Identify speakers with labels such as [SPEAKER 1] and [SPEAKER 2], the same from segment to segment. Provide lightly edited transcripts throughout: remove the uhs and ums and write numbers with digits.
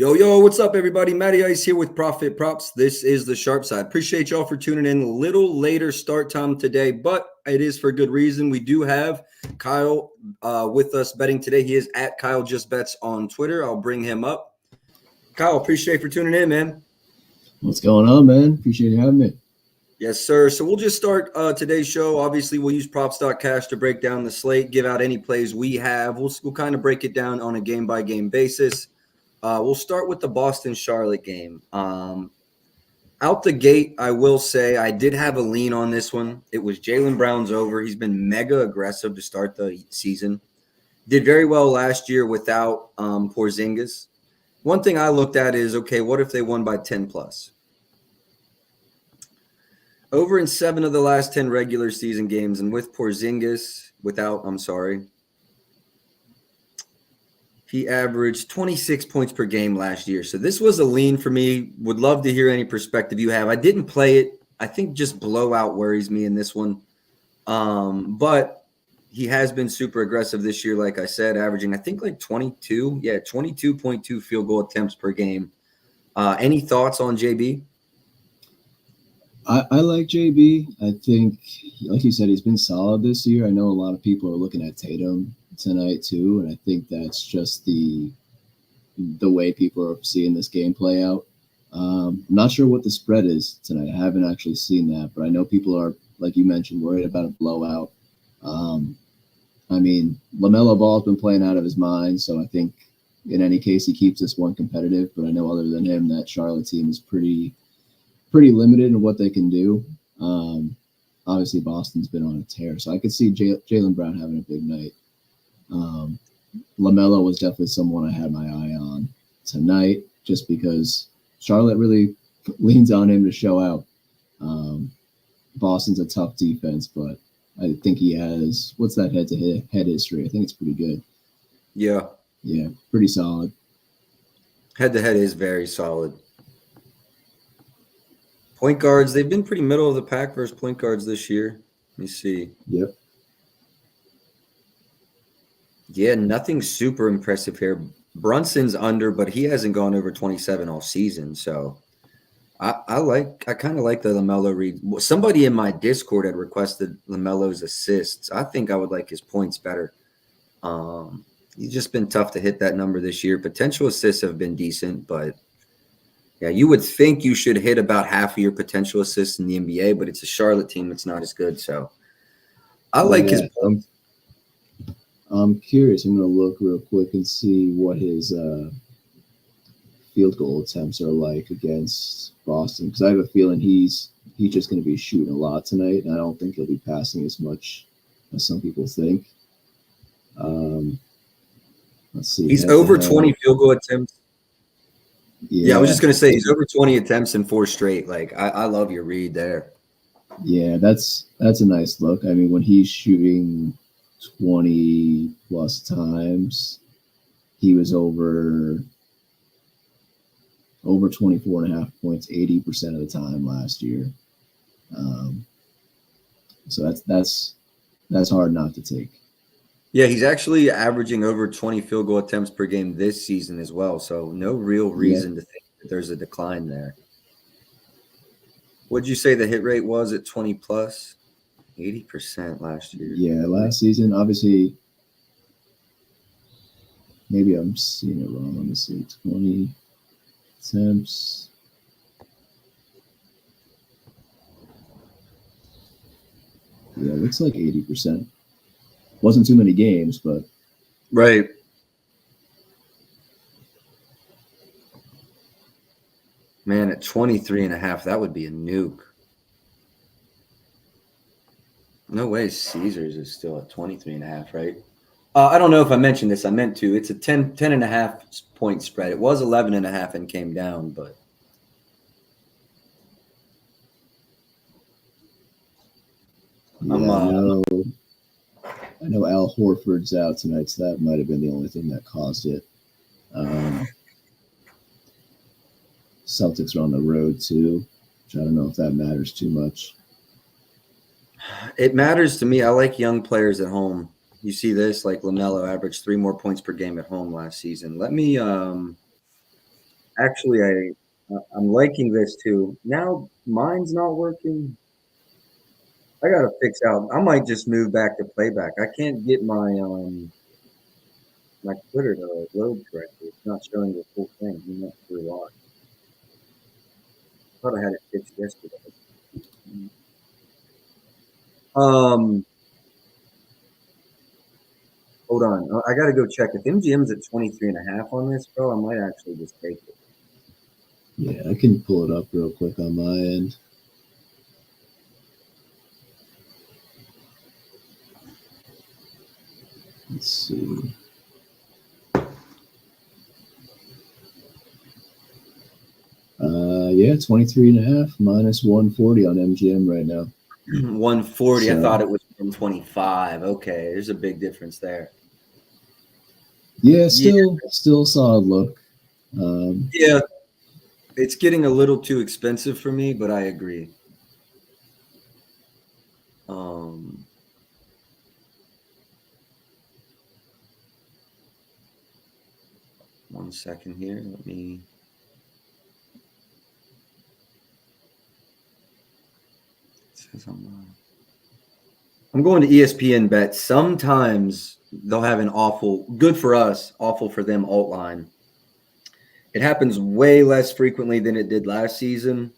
[SPEAKER 1] Yo, what's up, everybody? Matty Ice here with Profit Props. This is the Sharp Side. Appreciate y'all for tuning in. A little later start time today, but it is for good reason. We do have Kyle with us betting today. He is at Kyle Just Bets on Twitter. I'll bring him up. Kyle, appreciate for tuning in, man.
[SPEAKER 2] What's going on, man? Appreciate you having me.
[SPEAKER 1] Yes, sir. So we'll just start today's show. Obviously, we'll use props.cash to break down the slate, give out any plays we have. We'll kind of break it down on a game-by-game basis. We'll start with the Boston-Charlotte game. Out the gate, I will say I did have a lean on this one. It was Jaylen Brown's over. He's been mega aggressive to start the season. Did very well last year without Porzingis. One thing I looked at is, okay, what if they won by 10 plus? Over in 7 of the last 10 regular season games, and with Porzingis, he averaged 26 points per game last year. So this was a lean for me. Would love to hear any perspective you have. I didn't play it. I think just blowout worries me in this one. But he has been super aggressive this year, like I said, averaging, I think, like 22.2 field goal attempts per game. Any thoughts on JB?
[SPEAKER 2] I like JB. I think, like you said, he's been solid this year. I know a lot of people are looking at Tatum tonight too, and I think that's just the way people are seeing this game play out. I'm not sure what the spread is tonight. I haven't actually seen that, but I know people are, like you mentioned, worried about a blowout. I mean, LaMelo Ball's been playing out of his mind, so I think in any case he keeps this one competitive. But I know other than him, that Charlotte team is pretty limited in what they can do. Obviously, Boston's been on a tear, so I could see Jaylen Brown having a big night. LaMelo was definitely someone I had my eye on tonight, just because Charlotte really leans on him to show out. Boston's a tough defense, but I think he has, what's that head-to-head history? I think it's pretty good.
[SPEAKER 1] Yeah,
[SPEAKER 2] pretty solid.
[SPEAKER 1] Head-to-head is very solid. Point guards, they've been pretty middle of the pack versus point guards this year. Let me see.
[SPEAKER 2] Yep.
[SPEAKER 1] Yeah, nothing super impressive here. Brunson's under, but he hasn't gone over 27 all season. So I kind of like the LaMelo read. Somebody in my Discord had requested LaMelo's assists. I think I would like his points better. He's just been tough to hit that number this year. Potential assists have been decent, but yeah, you would think you should hit about half of your potential assists in the NBA, but it's a Charlotte team that's not as good. So I like his points.
[SPEAKER 2] I'm curious. I'm going to look real quick and see what his field goal attempts are like against Boston, because I have a feeling he's just going to be shooting a lot tonight, and I don't think he'll be passing as much as some people think. Let's see.
[SPEAKER 1] He's over 20 field goal attempts. Yeah, I was just going to say he's over 20 attempts in 4 straight. Like, I love your read there.
[SPEAKER 2] Yeah, that's a nice look. I mean, when he's shooting 20 plus times, he was over 24.5 points 80% of the time last year. So that's hard not to take.
[SPEAKER 1] Yeah, he's actually averaging over 20 field goal attempts per game this season as well. So no real reason to think that there's a decline there. What'd you say the hit rate was at 20 plus? 80% last year.
[SPEAKER 2] Yeah, last season, obviously, maybe I'm seeing it wrong. Let me see. 20 attempts. Yeah, it looks like 80%. Wasn't too many games, but.
[SPEAKER 1] Right. Man, at 23.5, that would be a nuke. No way Caesars is still at 23.5, right? I don't know if I mentioned this. I meant to. It's a 10.5 point spread. It was 11.5 and came down, but.
[SPEAKER 2] Yeah, I know Al Horford's out tonight, so that might have been the only thing that caused it. Celtics are on the road too, which I don't know if that matters too much.
[SPEAKER 1] It matters to me. I like young players at home. You see this, like LaMelo averaged 3 more points per game at home last season. Let me Actually, I'm liking this too. Now mine's not working. I gotta fix out. I might just move back to playback. I can't get my Twitter to load correctly. It's not showing the full thing. I'm not sure why. Thought I had it fixed yesterday. Um, hold on. I gotta go check. If MGM's at 23.5 on this, bro, I might actually just take it.
[SPEAKER 2] Yeah, I can pull it up real quick on my end. Let's see. Yeah, 23.5 minus 140 on MGM right now.
[SPEAKER 1] 140. I
[SPEAKER 2] So-
[SPEAKER 1] thought it was 125. Okay, there's a big difference there.
[SPEAKER 2] Yeah, still a solid look.
[SPEAKER 1] Yeah, it's getting a little too expensive for me, but I agree. 1 second here. Let me. It says I'm going to ESPN Bet. Sometimes they'll have an awful, good for us, awful for them alt line. It happens way less frequently than it did last season,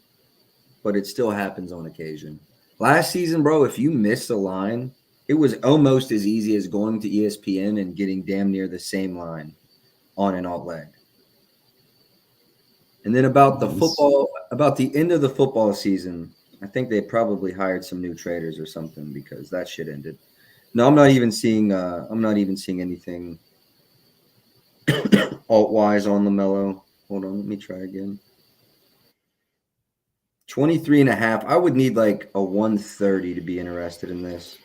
[SPEAKER 1] but it still happens on occasion. Last season, bro, if you missed a line, it was almost as easy as going to ESPN and getting damn near the same line on an alt leg. And then about the end of the football season, I think they probably hired some new traders or something because that shit ended. No, I'm not even seeing anything alt wise on LaMelo. Hold on, let me try again. 23.5. I would need like a 130 to be interested in this.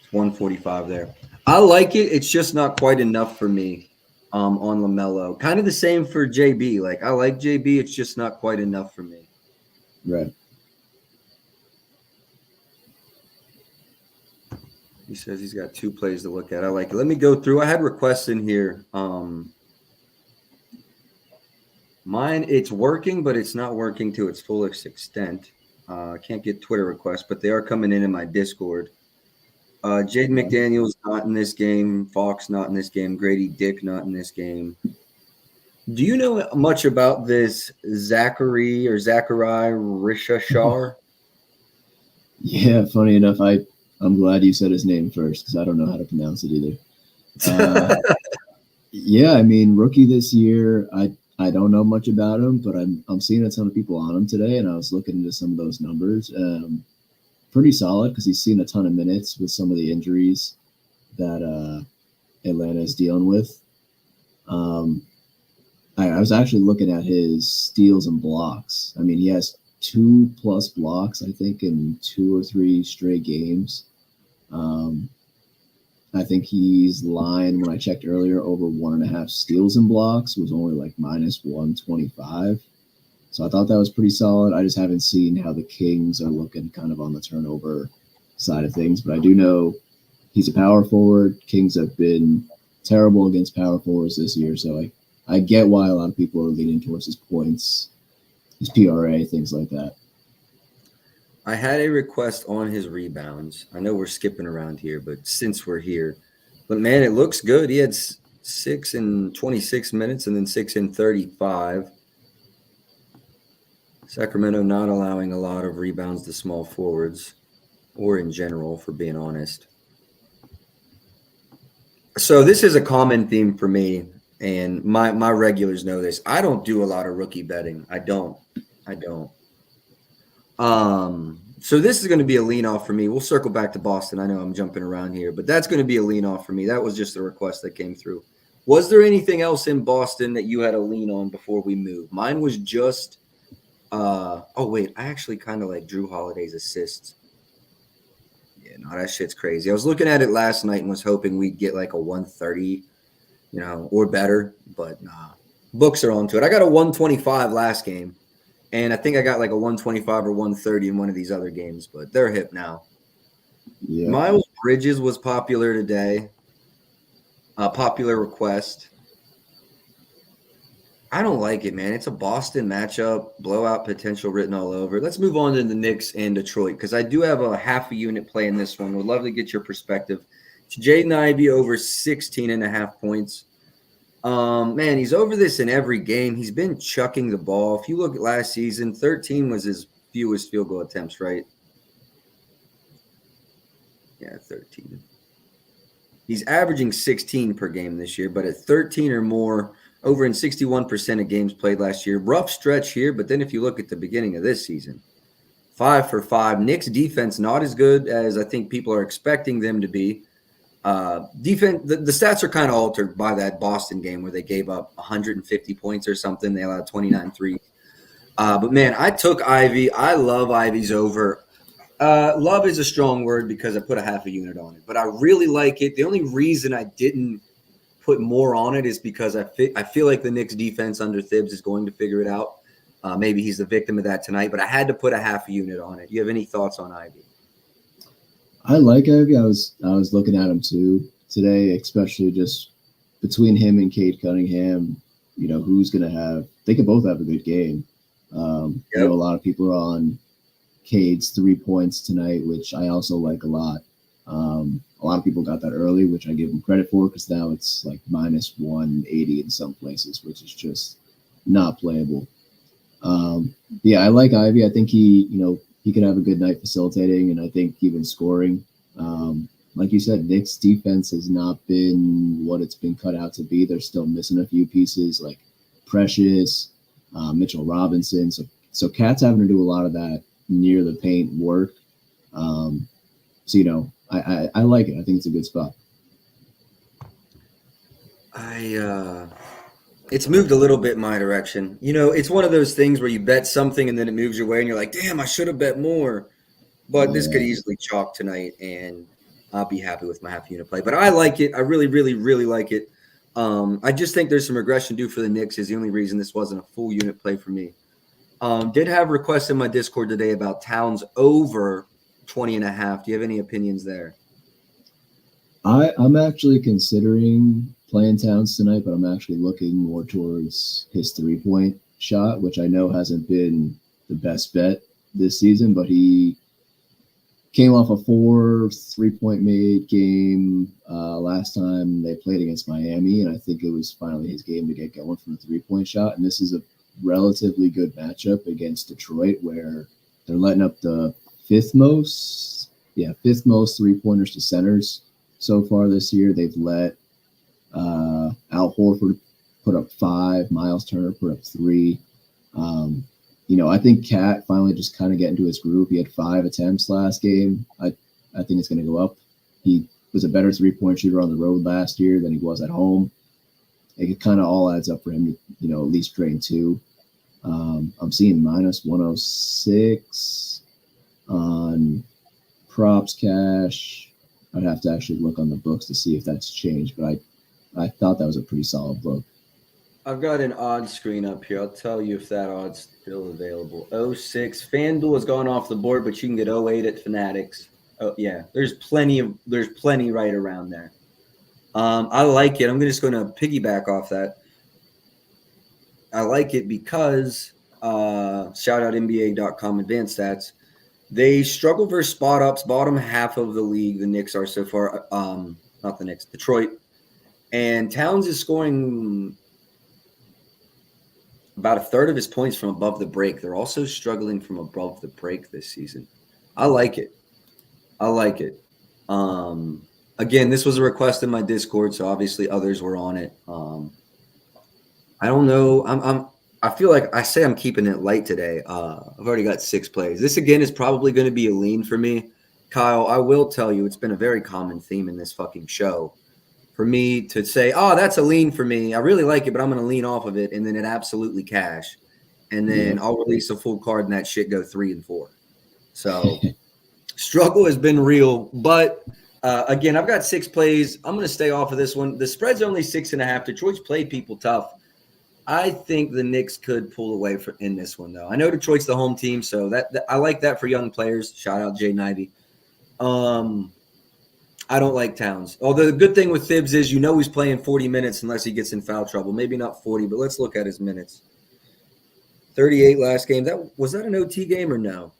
[SPEAKER 1] It's 145 there. I like it. It's just not quite enough for me on LaMelo. Kind of the same for JB. Like I like JB. It's just not quite enough for me.
[SPEAKER 2] Right.
[SPEAKER 1] He says he's got 2 plays to look at. I like it. Let me go through. I had requests in here. Mine, it's working, but it's not working to its fullest extent. I can't get Twitter requests, but they are coming in my Discord. Jaden McDaniels not in this game. Fox not in this game. Grady Dick not in this game. Do you know much about this Zachary Rishashar?
[SPEAKER 2] Yeah, funny enough, I'm glad you said his name first because I don't know how to pronounce it either. Yeah, I mean, rookie this year. I don't know much about him, but I'm seeing a ton of people on him today, and I was looking into some of those numbers. Pretty solid because he's seen a ton of minutes with some of the injuries that Atlanta is dealing with. I was actually looking at his steals and blocks. I mean, he has 2+ blocks, I think, in 2 or 3 straight games. I think he's line when I checked earlier over 1.5 steals and blocks was only like minus 125. So I thought that was pretty solid. I just haven't seen how the Kings are looking kind of on the turnover side of things, but I do know he's a power forward. Kings have been terrible against power forwards this year, so I get why a lot of people are leaning towards his points, his PRA, things like that.
[SPEAKER 1] I had a request on his rebounds. I know we're skipping around here, but since we're here, but man, it looks good. He had 6 in 26 minutes and then 6 in 35. Sacramento not allowing a lot of rebounds to small forwards or in general, for being honest. So this is a common theme for me, and my regulars know this. I don't do a lot of rookie betting. I don't. So this is going to be a lean off for me. We'll circle back to Boston. I know I'm jumping around here, but that's going to be a lean off for me. That was just a request that came through. Was there anything else in Boston that you had a lean on before we move? Mine was just I actually kind of like Drew Holiday's assists. Yeah, no, that shit's crazy. I was looking at it last night and was hoping we'd get like a 130, or better, but nah. Books are onto it. I got a 125 last game. And I think I got like a 125 or 130 in one of these other games, but they're hip now.
[SPEAKER 2] Yeah.
[SPEAKER 1] Miles Bridges was popular today. Popular request. I don't like it, man. It's a Boston matchup, blowout potential written all over. Let's move on to the Knicks and Detroit because I do have a half a unit play in this one. Would love to get your perspective. It's Jaden Ivey over 16 and a half points. Man, he's over this in every game. He's been chucking the ball. If you look at last season, 13 was his fewest field goal attempts, right? Yeah, 13. He's averaging 16 per game this year, but at 13 or more, over in 61% of games played last year. Rough stretch here, but then if you look at the beginning of this season, 5 for 5. Knicks defense not as good as I think people are expecting them to be. Defense, the stats are kind of altered by that Boston game where they gave up 150 points or something. They allowed 29 threes. But man, I took Ivy. I love Ivy's over. Love is a strong word because I put a half a unit on it, but I really like it. The only reason I didn't put more on it is because I feel like the Knicks defense under Thibs is going to figure it out. Maybe he's the victim of that tonight, but I had to put a half a unit on it. You have any thoughts on Ivy?
[SPEAKER 2] I like Ivy. I was looking at him too today, especially just between him and Cade Cunningham. You know, who's going to have? They could both have a good game. You know, a lot of people are on Cade's 3 points tonight, which I also like a lot. A lot of people got that early, which I give him credit for because now it's like minus 180 in some places, which is just not playable. Yeah, I like Ivy. I think he could have a good night facilitating and I think even scoring. Like you said, Knicks defense has not been what it's been cut out to be. They're still missing a few pieces like Precious, Mitchell Robinson. So Cat's having to do a lot of that near the paint work. So, you know, I like it. I think it's a good spot.
[SPEAKER 1] It's moved a little bit my direction. You know, it's one of those things where you bet something and then it moves your way and you're like, damn, I should have bet more. But this could easily chalk tonight and I'll be happy with my half unit play. But I like it. I really, really, really like it. I just think there's some regression due for the Knicks is the only reason this wasn't a full unit play for me. Did have requests in my Discord today about Towns over 20 and a half. Do you have any opinions there?
[SPEAKER 2] I'm actually considering playing Towns tonight, but I'm actually looking more towards his 3-point shot, which I know hasn't been the best bet this season, but he came off a 4 3-point made game last time they played against Miami, and I think it was finally his game to get going from the 3-point shot. And this is a relatively good matchup against Detroit, where they're letting up the fifth most 3-pointers to centers so far this year. They've let Al Horford put up 5, Miles Turner put up 3. You know, I think Cat finally just kind of get into his groove. He had 5 attempts last game. I think it's going to go up. He was a better 3-point shooter on the road last year than he was at home. It kind of all adds up for him to, you know, at least drain 2. I'm seeing minus 106 on props cash. I'd have to actually look on the books to see if that's changed, but I thought that was a pretty solid book.
[SPEAKER 1] I've got an odd screen up here. I'll tell you if that odd's still available. 06. FanDuel has gone off the board, but you can get 08 at Fanatics. Oh yeah, there's plenty right around there. I like it. I'm just going to piggyback off that. I like it because shout out NBA.com advanced stats. They struggle versus spot ups, bottom half of the league. The Knicks are so far. Not the Knicks, Detroit. And Towns is scoring about a third of his points from above the break. They're also struggling from above the break this season. I like it. Again, this was a request in my Discord, so obviously others were on it. I don't know. I feel like I say I'm keeping it light today. I've already got 6 plays. This again is probably going to be a lean for me. Kyle, I will tell you, it's been a very common theme in this fucking show for me to say, oh, that's a lean for me. I really like it, but I'm going to lean off of it. And then it absolutely cash. And then I'll release a full card and that shit go 3 and 4. So struggle has been real. But again, I've got 6 plays. I'm going to stay off of this one. The spread's only 6.5. Detroit's played people tough. I think the Knicks could pull away in this one, though. I know Detroit's the home team, so that I like that for young players. Shout out Jaden Ivey. I don't like Towns. Although the good thing with Thibs is he's playing 40 minutes unless he gets in foul trouble. Maybe not 40, but let's look at his minutes. 38 last game. Was that an OT game or no?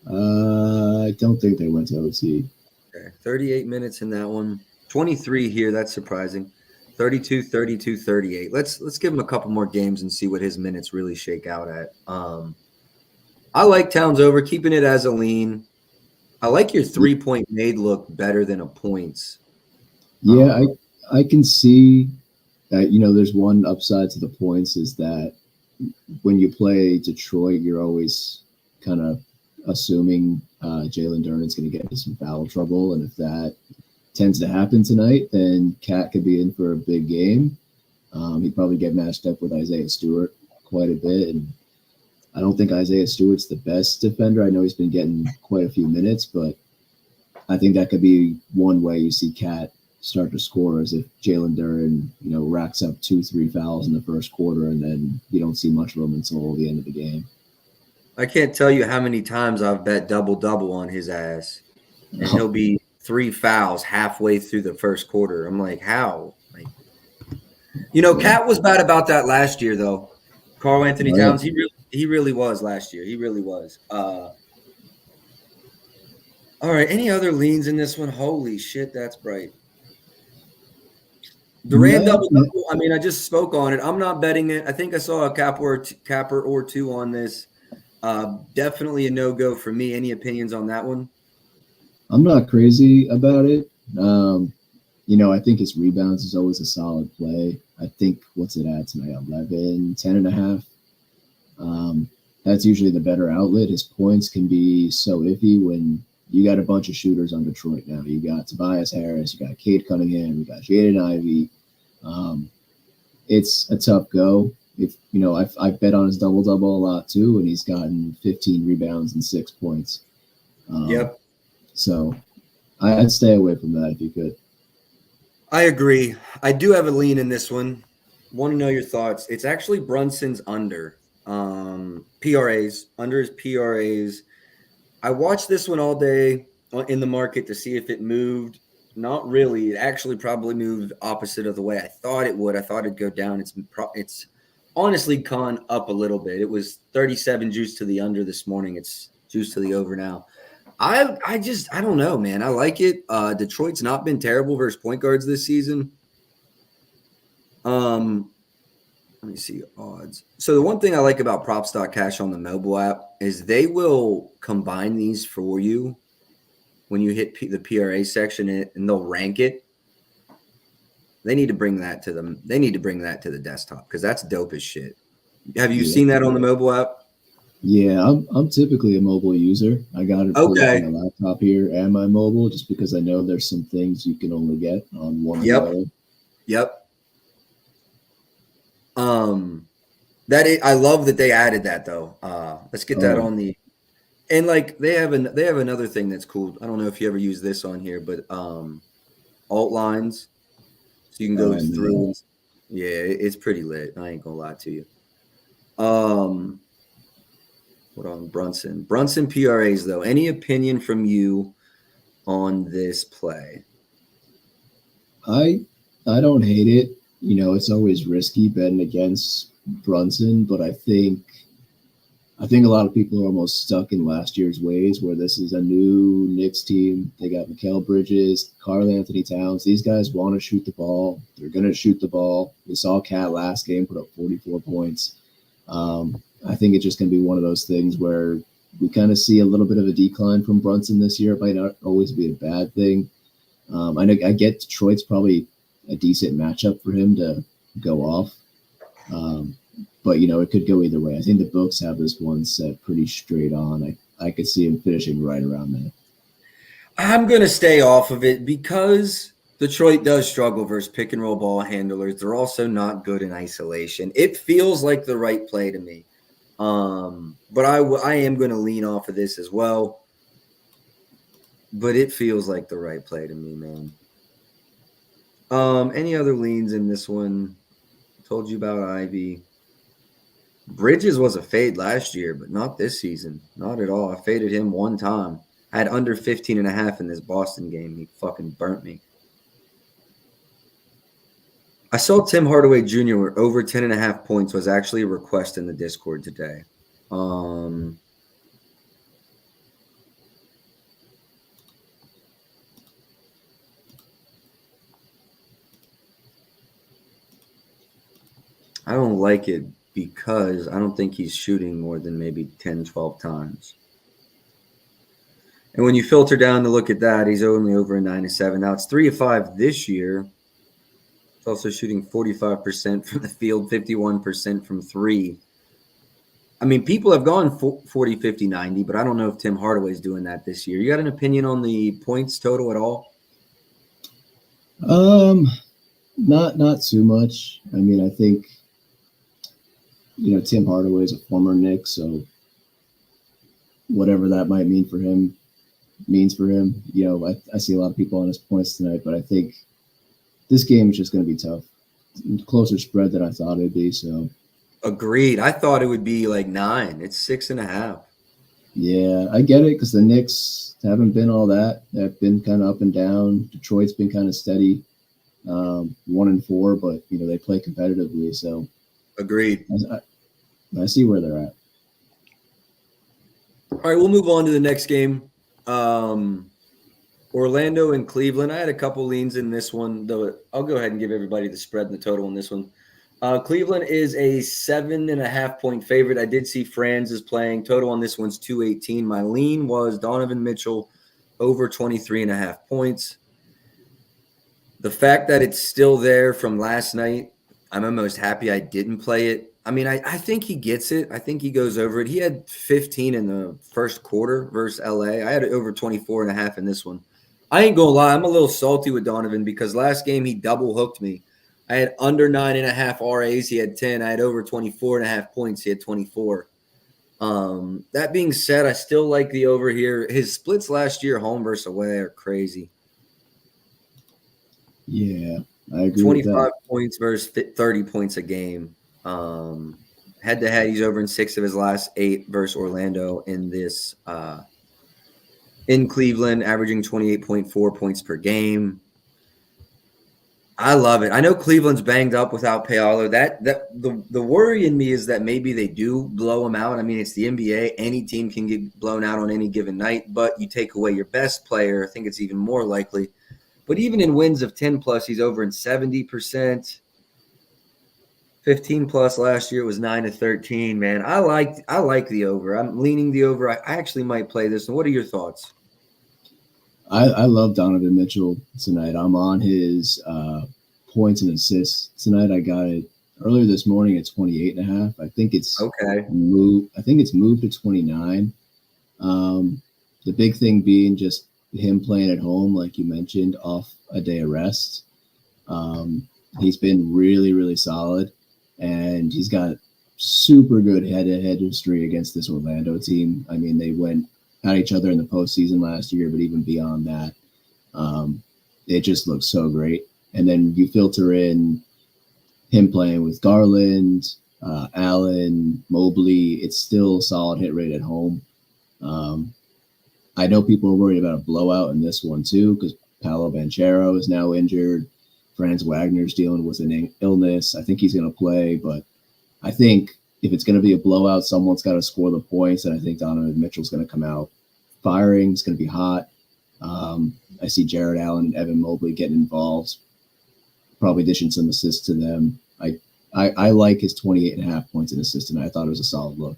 [SPEAKER 2] I don't think they went to OT.
[SPEAKER 1] Okay. 38 minutes in that one. 23 here. That's surprising. 32, 32, 38. Let's give him a couple more games and see what his minutes really shake out at. I like Towns over, keeping it as a lean. I like your 3-point made look better than a points.
[SPEAKER 2] Yeah, I can see that, there's one upside to the points is that when you play Detroit, you're always kind of assuming Jalen Duren's going to get into some foul trouble. And if that tends to happen tonight, then Cat could be in for a big game. He'd probably get matched up with Isaiah Stewart quite a bit. And I don't think Isaiah Stewart's the best defender. I know he's been getting quite a few minutes, but I think that could be one way you see Cat start to score is if Jalen Duren, racks up 2-3 fouls in the first quarter, and then you don't see much of him until the end of the game.
[SPEAKER 1] I can't tell you how many times I've bet double on his ass, and he'll be 3 fouls halfway through the first quarter. I'm like, how? Cat was bad about that last year, though. Karl Anthony Towns, he really was last year. He really was. All right, any other leans in this one? Holy shit, that's bright. Durant double-double, I just spoke on it. I'm not betting it. I think I saw a capper or two on this. Definitely a no-go for me. Any opinions on that one?
[SPEAKER 2] I'm not crazy about it. I think his rebounds is always a solid play. I think, what's it at tonight? 11, 10 and a half. That's usually the better outlet. His points can be so iffy when you got a bunch of shooters on Detroit now. You got Tobias Harris, you got Cade Cunningham, you got Jaden Ivey. It's a tough go. If I've bet on his double-double a lot too, and he's gotten 15 rebounds and 6 points.
[SPEAKER 1] Yep.
[SPEAKER 2] So I'd stay away from that if you could.
[SPEAKER 1] I agree. I do have a lean in this one. Want to know your thoughts. It's actually Brunson's under. PRAs, under his PRAs. I watched this one all day in the market to see if it moved. Not really. It actually probably moved opposite of the way I thought it would. I thought it'd go down. It's honestly gone up a little bit. It was 37 juice to the under this morning. It's juice to the over now. I don't know, man. I like it. Detroit's not been terrible versus point guards this season. Let me see odds. So the one thing I like about props.cash on the mobile app is they will combine these for you when you hit the PRA section and they'll rank it. They need to bring that to them. They need to bring that to the desktop because that's dope as shit. Have you seen that on the mobile app?
[SPEAKER 2] Yeah, I'm typically a mobile user. I got it on my laptop here and my mobile just because I know there's some things you can only get on one.
[SPEAKER 1] Yep. I love that they added that though. Let's get that on the, and like they have another thing that's cool. I don't know if you ever use this on here, but alt lines, so you can go through. And, yeah, it's pretty lit. I ain't gonna lie to you. What on Brunson PRAs though? Any opinion from you on this play?
[SPEAKER 2] I don't hate it. It's always risky betting against Brunson, but I think a lot of people are almost stuck in last year's ways where this is a new Knicks team. They got Mikal Bridges, Karl Anthony Towns. These guys want to shoot the ball. They're going to shoot the ball. We saw Cat last game put up 44 points. I think it's just going to be one of those things where we kind of see a little bit of a decline from Brunson this year. It might not always be a bad thing. I get Detroit's probably a decent matchup for him to go off. But, it could go either way. I think the books have this one set pretty straight on. I could see him finishing right around there.
[SPEAKER 1] I'm going to stay off of it because Detroit does struggle versus pick and roll ball handlers. They're also not good in isolation. It feels like the right play to me. But I am going to lean off of this as well. But it feels like the right play to me, man. Any other leans in this one? Told you about Ivy. Bridges was a fade last year, but not this season. Not at all. I faded him one time. I had under 15.5 in this Boston game. He fucking burnt me. I saw Tim Hardaway Jr. where over 10.5 points was actually a request in the Discord today. I don't like it because I don't think he's shooting more than maybe 10, 12 times. And when you filter down to look at that, he's only over a 9-7. Now it's 3 of 5 this year. He's also shooting 45% from the field, 51% from three. I mean, people have gone 40, 50, 90, but I don't know if Tim Hardaway's doing that this year. You got an opinion on the points total at all?
[SPEAKER 2] Not too much. I mean, I think, Tim Hardaway is a former Knick, so whatever that might mean for him means for him. I see a lot of people on his points tonight, but I think this game is just going to be tough. Closer spread than I thought it'd be. So
[SPEAKER 1] agreed. I thought it would be like 9. It's 6.5.
[SPEAKER 2] Yeah, I get it because the Knicks haven't been all that. They've been kind of up and down. Detroit's been kind of steady, 1-4, but they play competitively. So
[SPEAKER 1] agreed.
[SPEAKER 2] I see where they're at.
[SPEAKER 1] All right, we'll move on to the next game. Orlando and Cleveland. I had a couple leans in this one, though. I'll go ahead and give everybody the spread and the total in this one. Cleveland is a 7.5 point favorite. I did see Franz is playing. Total on this one's 218. My lean was Donovan Mitchell over 23.5 points. The fact that it's still there from last night, I'm almost happy I didn't play it. I mean, I think he gets it. I think he goes over it. He had 15 in the first quarter versus LA. I had over 24.5 in this one. I ain't gonna lie, I'm a little salty with Donovan because last game he double hooked me. I had under 9.5 RAs. He had 10. I had over 24.5 points. He had 24. That being said, I still like the over here. His splits last year, home versus away, are crazy.
[SPEAKER 2] Yeah, I agree.
[SPEAKER 1] 25 points versus 30 points a game. Head to head, he's over in 6 of his last 8 versus Orlando in this in Cleveland, averaging 28.4 points per game. I love it. I know Cleveland's banged up without Paolo. The worry in me is that maybe they do blow him out. I mean, it's the NBA. Any team can get blown out on any given night, but you take away your best player, I think it's even more likely. But even in wins of 10 plus, he's over in 70%. 15 plus last year was 9-13. Man, I like the over. I'm leaning the over. I actually might play this. And what are your thoughts?
[SPEAKER 2] I love Donovan Mitchell tonight. I'm on his points and assists tonight. I got it earlier this morning at 28.5. I think it's
[SPEAKER 1] okay.
[SPEAKER 2] I think it's moved to 29. The big thing being just him playing at home, like you mentioned, off a day of rest. He's been really, really solid, and he's got super good head-to-head history against this Orlando team. I mean, they went at each other in the postseason last year, but even beyond that, it just looks so great. And then you filter in him playing with Garland, Allen, Mobley. It's still a solid hit rate at home. I know people are worried about a blowout in this one too, because Paolo Banchero is now injured. Franz Wagner's dealing with an illness. I think he's going to play, but I think if it's going to be a blowout, someone's got to score the points, and I think Donovan Mitchell's going to come out firing. It's going to be hot. I see Jared Allen and Evan Mobley getting involved, probably dishing some assists to them. I like his 28.5 points in assists, and I thought it was a solid look.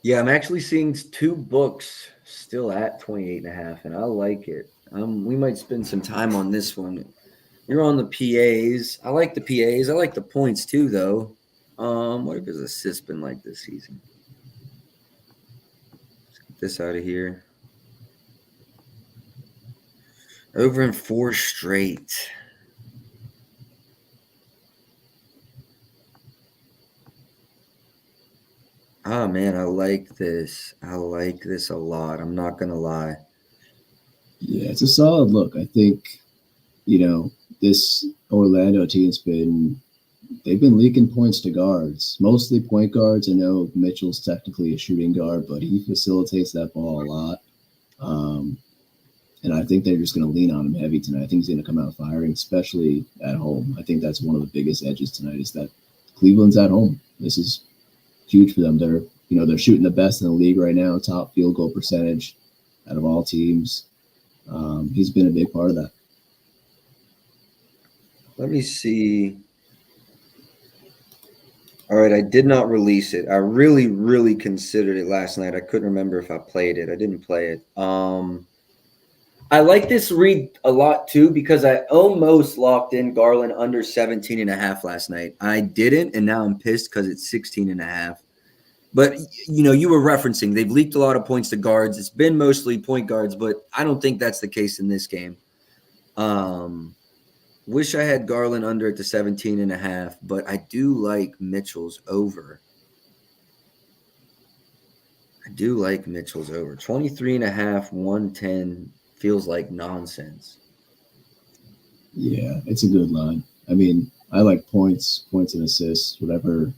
[SPEAKER 1] Yeah, I'm actually seeing 2 books still at 28.5, and I like it. We might spend some time on this one. You're on the PAs. I like the PAs. I like the points too, though. What if his assists been like this season? Let's get this out of here. Over in 4 straight. Oh, man, I like this. I like this a lot. I'm not going to lie.
[SPEAKER 2] Yeah, it's a solid look. I think, this Orlando team's been they've been leaking points to guards, mostly point guards. I know Mitchell's technically a shooting guard, but he facilitates that ball a lot. And I think they're just going to lean on him heavy tonight. I think he's going to come out firing, especially at home. I think that's one of the biggest edges tonight is that Cleveland's at home. This is huge for them. They're shooting the best in the league right now, top field goal percentage out of all teams. He's been a big part of that.
[SPEAKER 1] Let me see. All right, I did not release it. I really, really considered it last night. I couldn't remember if I played it. I didn't play it. I like this read a lot too because I almost locked in Garland under 17.5 last night. I didn't, and now I'm pissed because it's 16.5. But, you were referencing they've leaked a lot of points to guards. It's been mostly point guards, but I don't think that's the case in this game. Wish I had Garland under at the 17.5, but I do like Mitchell's over. 23.5, 110 feels like nonsense.
[SPEAKER 2] Yeah, it's a good line. I mean, I like points and assists, whatever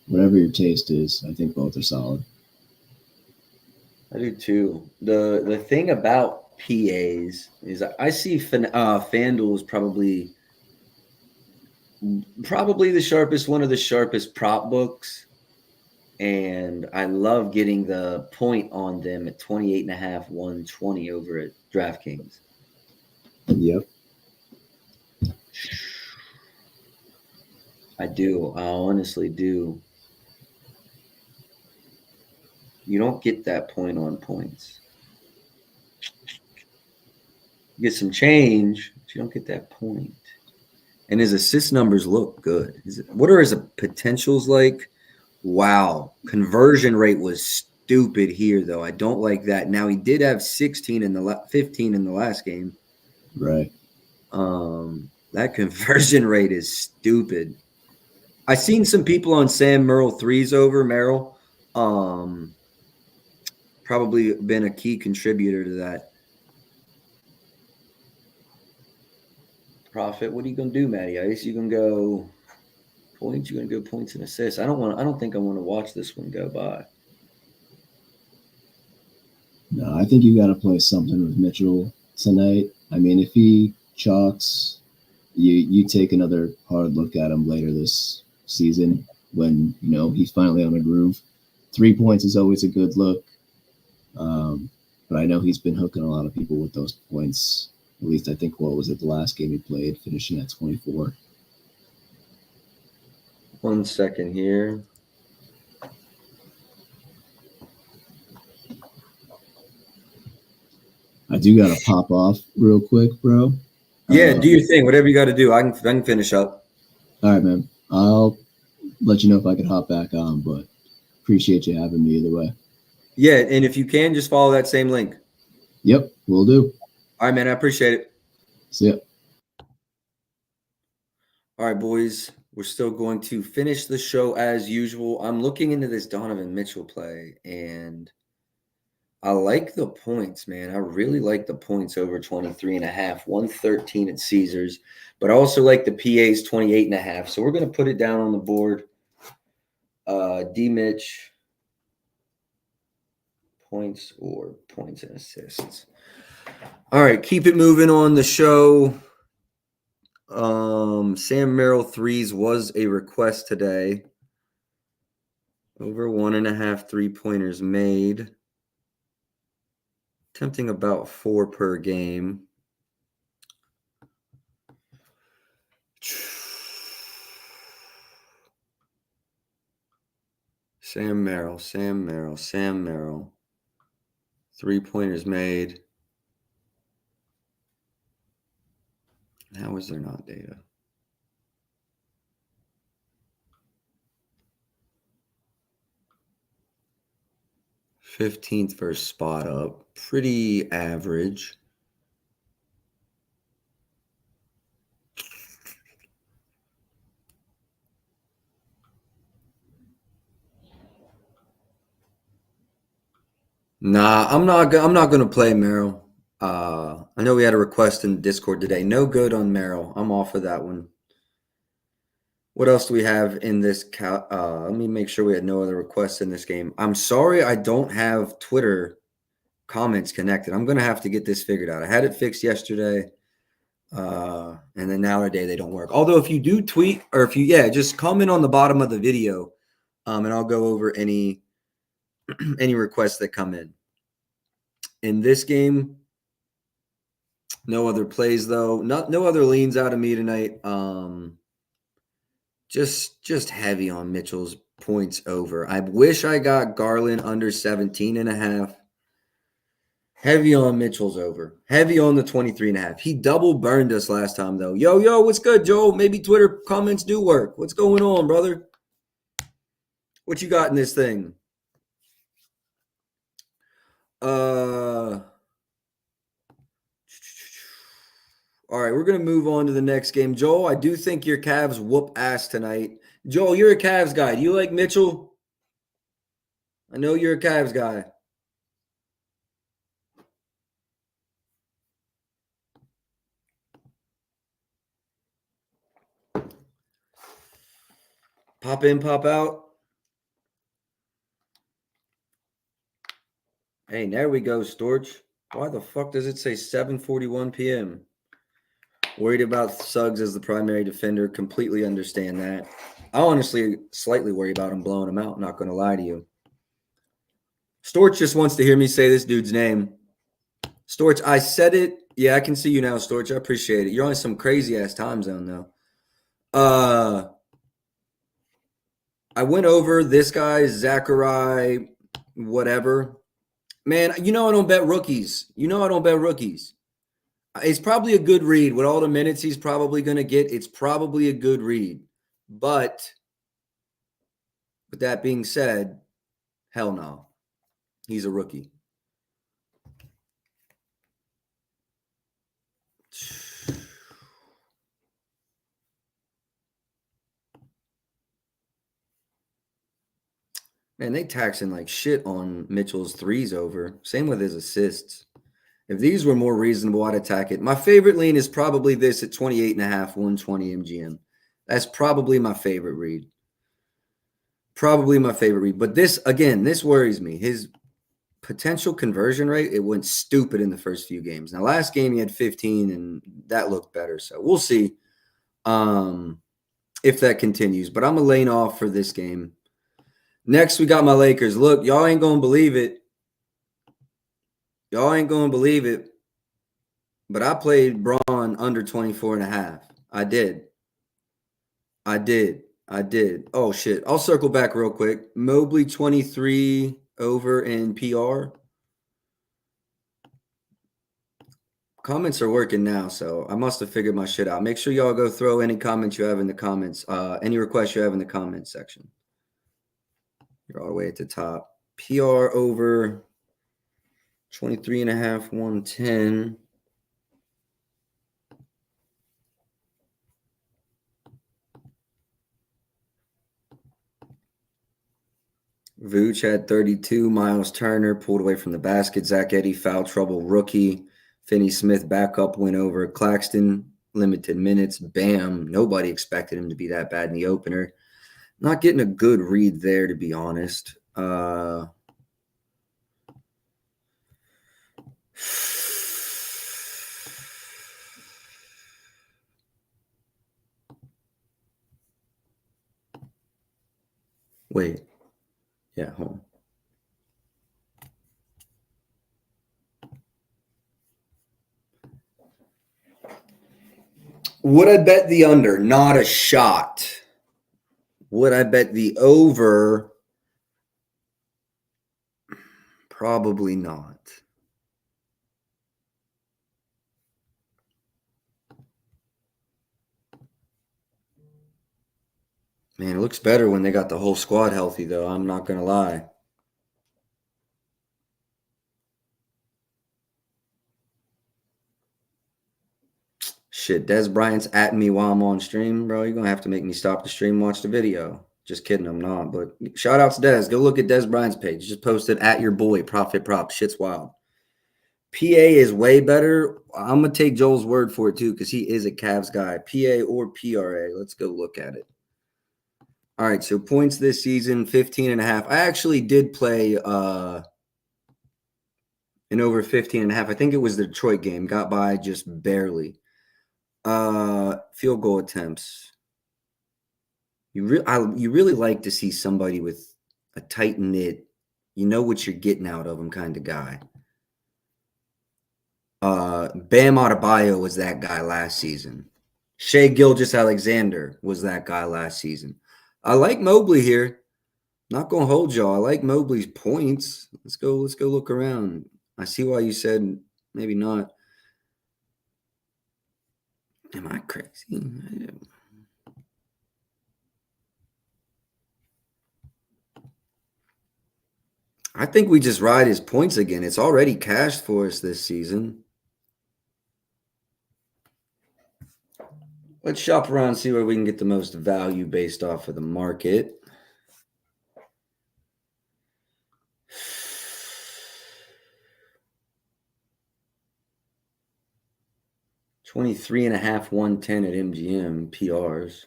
[SPEAKER 2] your taste is. I think both are solid.
[SPEAKER 1] I do too. The thing about PAs is I see FanDuel is probably the sharpest, one of the sharpest prop books. And I love getting the point on them at 28.5, 120 over at DraftKings.
[SPEAKER 2] Yep.
[SPEAKER 1] I do. I honestly do. You don't get that point on points. You get some change, but you don't get that point. And his assist numbers look good. What are his potentials like? Wow. Conversion rate was stupid here, though. I don't like that. Now, he did have 15 in the last game.
[SPEAKER 2] Right.
[SPEAKER 1] That conversion rate is stupid. I seen some people on Sam Merrill threes over Merrill. Probably been a key contributor to that. Profit. What are you gonna do, Matty Ice? You gonna go points? You gonna go points and assists? I don't think I want to watch this one go by.
[SPEAKER 2] No, I think you got to play something with Mitchell tonight. I mean, if he chalks, you take another hard look at him later this season when he's finally on a groove. 3 points is always a good look, but I know he's been hooking a lot of people with those points. At least I think, what was it, the last game he played, finishing at 24.
[SPEAKER 1] 1 second here.
[SPEAKER 2] I do got to pop off real quick, bro.
[SPEAKER 1] Yeah, do your thing. Whatever you got to do. I can finish up.
[SPEAKER 2] All right, man. I'll let you know if I can hop back on, but appreciate you having me either way.
[SPEAKER 1] Yeah, and if you can, just follow that same link.
[SPEAKER 2] Yep, will do.
[SPEAKER 1] All right, man. I appreciate it.
[SPEAKER 2] See ya.
[SPEAKER 1] All right, boys. We're still going to finish the show as usual. I'm looking into this Donovan Mitchell play, and I like the points, man. I really like the points over 23.5, 113 at Caesars, but I also like the PA's 28.5. So we're going to put it down on the board. D Mitch, points or points and assists. All right, keep it moving on the show. Sam Merrill threes was a request today. Over 1.5 3-pointers made. Attempting about 4 per game. Sam Merrill. 3-pointers made. How is there not data? $15th versus spot up. Pretty average. Nah, I'm not going to play Merrill. I know we had a request in Discord today. No good on Merrill. I'm off of that one. What else do we have in this? Let me make sure we had no other requests in this game. I'm sorry I don't have Twitter comments connected. I'm going to have to get this figured out. I had it fixed yesterday, and then now today they don't work. Although if you do tweet or if you, just comment on the bottom of the video, and I'll go over any requests that come in. In this game, no other plays though. No other leans out of me tonight. Just heavy on Mitchell's points over. I wish I got Garland under 17.5. Heavy on Mitchell's over. Heavy on the 23.5. He double burned us last time though. Yo, what's good, Joel? Maybe Twitter comments do work. What's going on, brother? What you got in this thing? All right, we're going to move on to the next game. Joel, I do think your Cavs whoop ass tonight. Joel, you're a Cavs guy. Do you like Mitchell? I know you're a Cavs guy. Pop in, pop out. Hey, there we go, Storch. Why the fuck does it say 7:41 p.m.? Worried about Suggs as the primary defender. Completely understand that. I honestly slightly worry about him blowing him out. Not going to lie to you. Storch just wants to hear me say this dude's name. Storch, I said it. Yeah, I can see you now, Storch. I appreciate it. You're on some crazy-ass time zone, though. I went over this guy, Zachary, whatever. Man, I don't bet rookies. I don't bet rookies. It's probably a good read. With all the minutes he's probably going to get, it's probably a good read. But with that being said, hell no. He's a rookie. Man, they taxing like shit on Mitchell's threes over. Same with his assists. If these were more reasonable, I'd attack it. My favorite lean is probably this at 28.5, 120 MGM. That's probably my favorite read. But this worries me. His potential conversion rate, it went stupid in the first few games. Now, last game he had 15, and that looked better. So we'll see if that continues. But I'm a lane off for this game. Next, we got my Lakers. Look, y'all ain't going to believe it. But I played Braun under 24.5. I did. Oh, shit. I'll circle back real quick. Mobley 23 over in PR. Comments are working now, so I must have figured my shit out. Make sure y'all go throw any comments you have in the comments, any requests you have in the comments section. You're all the way at the top. PR over 23.5, 110. Vooch had 32. Miles Turner pulled away from the basket. Zach Edey, foul trouble, rookie. Finney Smith, backup, went over. Claxton, limited minutes. Bam. Nobody expected him to be that bad in the opener. Not getting a good read there, to be honest. Wait. Yeah, hold on. Would I bet the under? Not a shot. Would I bet the over? Probably not. Man, it looks better when they got the whole squad healthy, though. I'm not going to lie. Shit, Des Bryant's at me while I'm on stream, bro. You're going to have to make me stop the stream, watch the video. Just kidding, I'm not. But shout out to Des. Go look at Des Bryant's page. Just posted at your boy, Profit Prop. Shit's wild. PA is way better. I'm going to take Joel's word for it, too, because he is a Cavs guy. PA or PRA. Let's go look at it. All right, so points this season, 15.5. I actually did play an over 15.5. I think it was the Detroit game. Got by just barely. Field goal attempts. You really like to see somebody with a tight knit, you know what you're getting out of them kind of guy. Bam Adebayo was that guy last season. Shea Gilgeous-Alexander was that guy last season. I like Mobley here. Not gonna hold y'all. I like Mobley's points. Let's go look around. I see why you said maybe not. Am I crazy? I think we just ride his points again. It's already cashed for us this season. Let's shop around, see where we can get the most value based off of the market. $23.5, 110 at MGM PRs.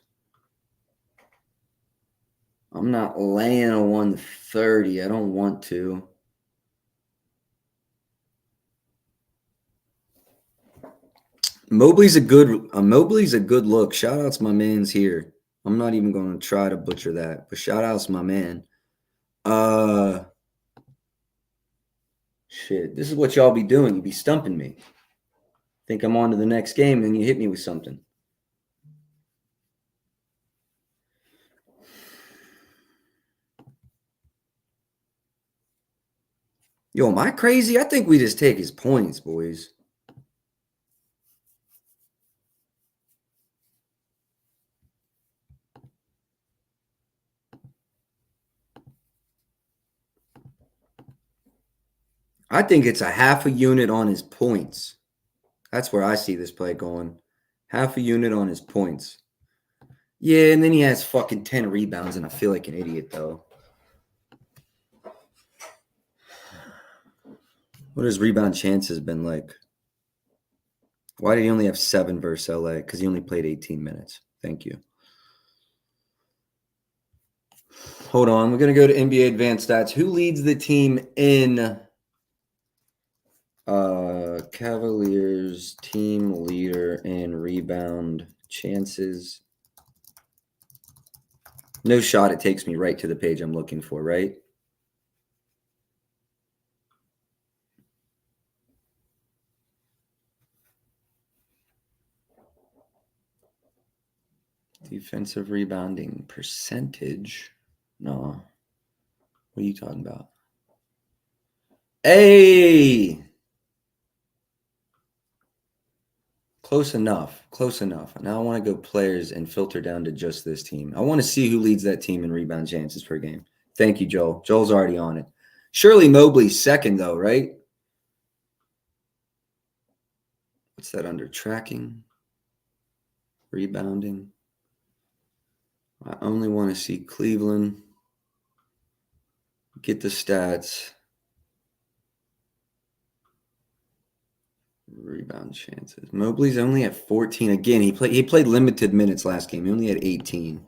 [SPEAKER 1] I'm not laying a 130. I don't want to. Mobley's a good look. Shout outs my man's here. I'm not even going to try to butcher that, but shout outs my man. Shit, this is what y'all be doing. You be stumping me. Think I'm on to the next game, then you hit me with something. Yo, am I crazy? I think we just take his points, boys. I think it's a half a unit on his points. That's where I see this play going. Half a unit on his points. Yeah, and then he has fucking 10 rebounds, and I feel like an idiot, though. What his rebound chances been like? Why did he only have 7 versus LA? Because he only played 18 minutes. Thank you. Hold on. We're going to go to NBA Advanced Stats. Who leads the team in Cavaliers team leader in rebound chances? No shot. It takes me right to the page I'm looking for, right? Defensive rebounding percentage. No. What are you talking about? Hey! Close enough. Close enough. Now I want to go players and filter down to just this team. I want to see who leads that team in rebound chances per game. Thank you, Joel. Joel's already on it. Surely Mobley's second, though, right? What's that under? Tracking? Rebounding? I only want to see Cleveland. Get the stats. Rebound chances. Mobley's only at 14. Again, he played limited minutes last game. He only had 18.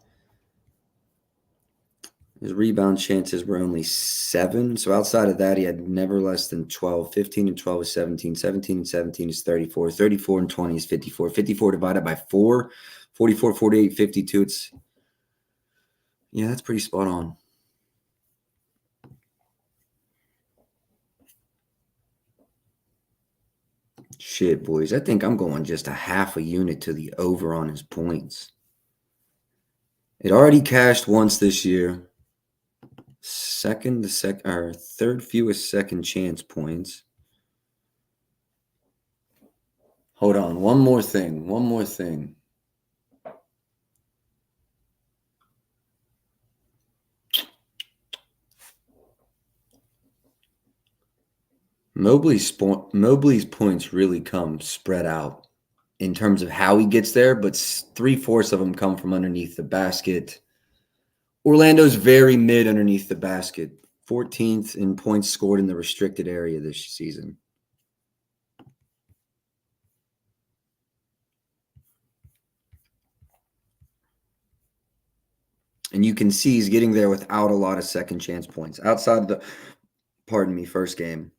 [SPEAKER 1] His rebound chances were only 7. So outside of that, he had never less than 12. 15 and 12 is 17. 17 and 17 is 34. 34 and 20 is 54. 54 divided by 4. 44, 48, 52. Yeah, that's pretty spot on. Shit, boys. I think I'm going just a half a unit to the over on his points. It already cashed once this year. Third fewest second chance points. Hold on. One more thing. Mobley's points really come spread out in terms of how he gets there, but 3/4 of them come from underneath the basket. Orlando's very mid underneath the basket. 14th in points scored in the restricted area this season. And you can see he's getting there without a lot of second chance points outside of the, first game.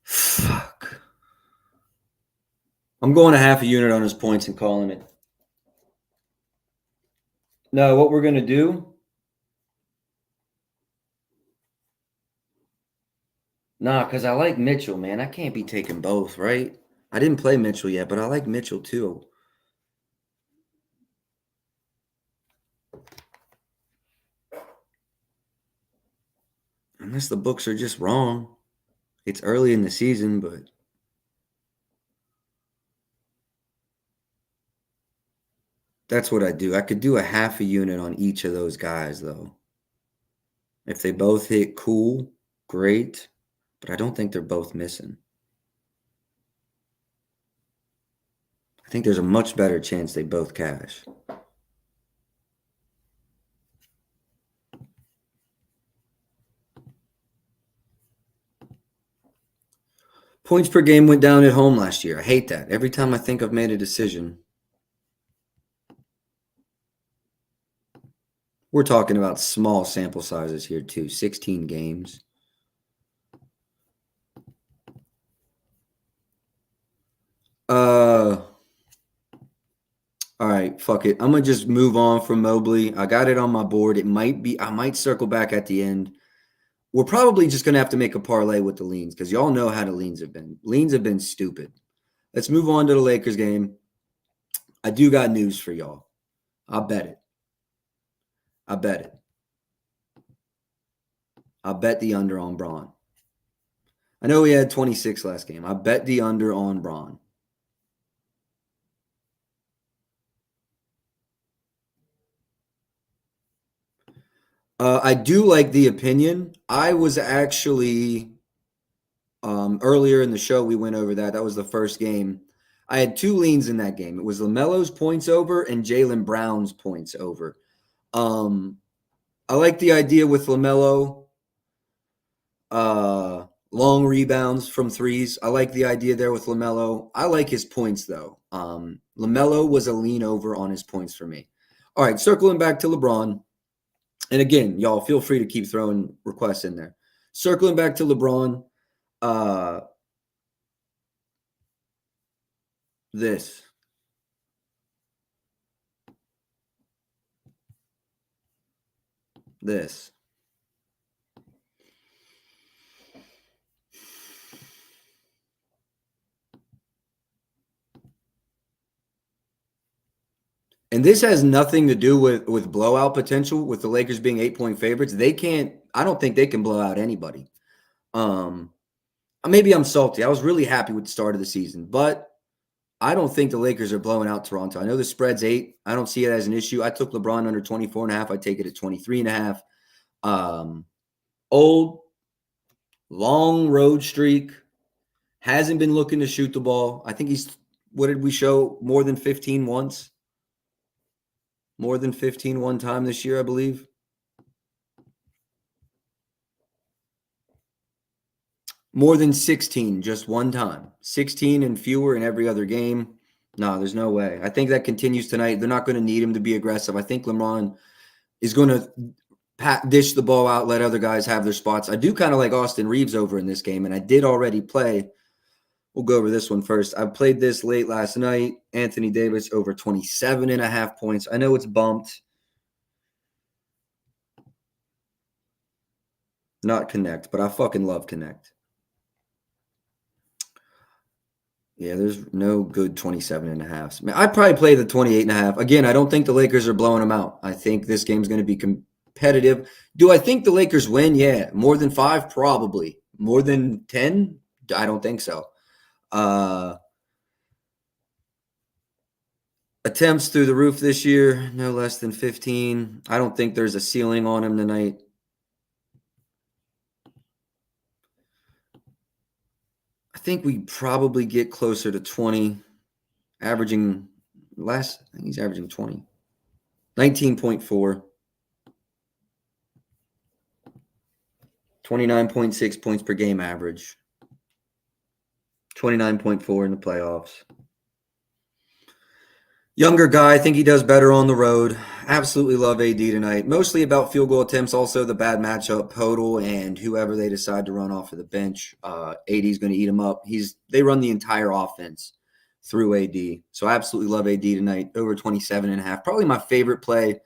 [SPEAKER 1] Fuck. I'm going a half a unit on his points and calling it. No, what we're going to do. Nah, because I like Mitchell, man. I can't be taking both, right? I didn't play Mitchell yet, but I like Mitchell too. Unless the books are just wrong. It's early in the season, but that's what I do. I could do a half a unit on each of those guys, though. If they both hit, cool, great. But I don't think they're both missing. I think there's a much better chance they both cash. Points per game went down at home last year. I hate that. Every time I think I've made a decision. We're talking about small sample sizes here, too. 16 games. All right, fuck it. I'm going to just move on from Mobley. I got it on my board. I might circle back at the end. We're probably just going to have to make a parlay with the leans because y'all know how the leans have been. Leans have been stupid. Let's move on to the Lakers game. I do got news for y'all. I'll bet it. I bet the under on Braun. I know he had 26 last game. I bet the under on Braun. I do like the opinion. I was actually earlier in the show, we went over that. That was the first game. I had two leans in that game. It was LaMelo's points over and Jaylen Brown's points over. I like the idea with LaMelo. Long rebounds from threes. I like the idea there with LaMelo. I like his points, though. LaMelo was a lean over on his points for me. All right, circling back to LeBron. And again, y'all feel free to keep throwing requests in there. Circling back to LeBron. This. And this has nothing to do with blowout potential with the Lakers being 8-point favorites. I don't think they can blow out anybody. Maybe I'm salty. I was really happy with the start of the season, but I don't think the Lakers are blowing out Toronto. I know the spread's 8. I don't see it as an issue. I took LeBron under 24.5. I take it at 23.5. Old, long road streak. Hasn't been looking to shoot the ball. I think what did we show? More than 15 once. More than 15 one time this year, I believe. More than 16 just one time. 16 and fewer in every other game. No, there's no way. I think that continues tonight. They're not going to need him to be aggressive. I think LeBron is going to dish the ball out, let other guys have their spots. I do kind of like Austin Reeves over in this game, and I did already play. We'll go over this one first. I played this late last night. Anthony Davis over 27.5 points. I know it's bumped. Not Connect, but I fucking love Connect. Yeah, there's no good 27.5. Man, I'd probably play the 28.5. Again, I don't think the Lakers are blowing them out. I think this game's going to be competitive. Do I think the Lakers win? Yeah. More than 5? Probably. More than 10? I don't think so. Attempts through the roof this year, no less than 15. I don't think there's a ceiling on him tonight. I think we probably get closer to 20, averaging I think he's averaging 20. 19.4. 29.6 points per game average. 29.4 in the playoffs. Younger guy, I think he does better on the road. Absolutely love AD tonight. Mostly about field goal attempts, also the bad matchup, Podol, and whoever they decide to run off of the bench. AD is going to eat him up. They run the entire offense through AD. So I absolutely love AD tonight. Over 27.5. Probably my favorite play.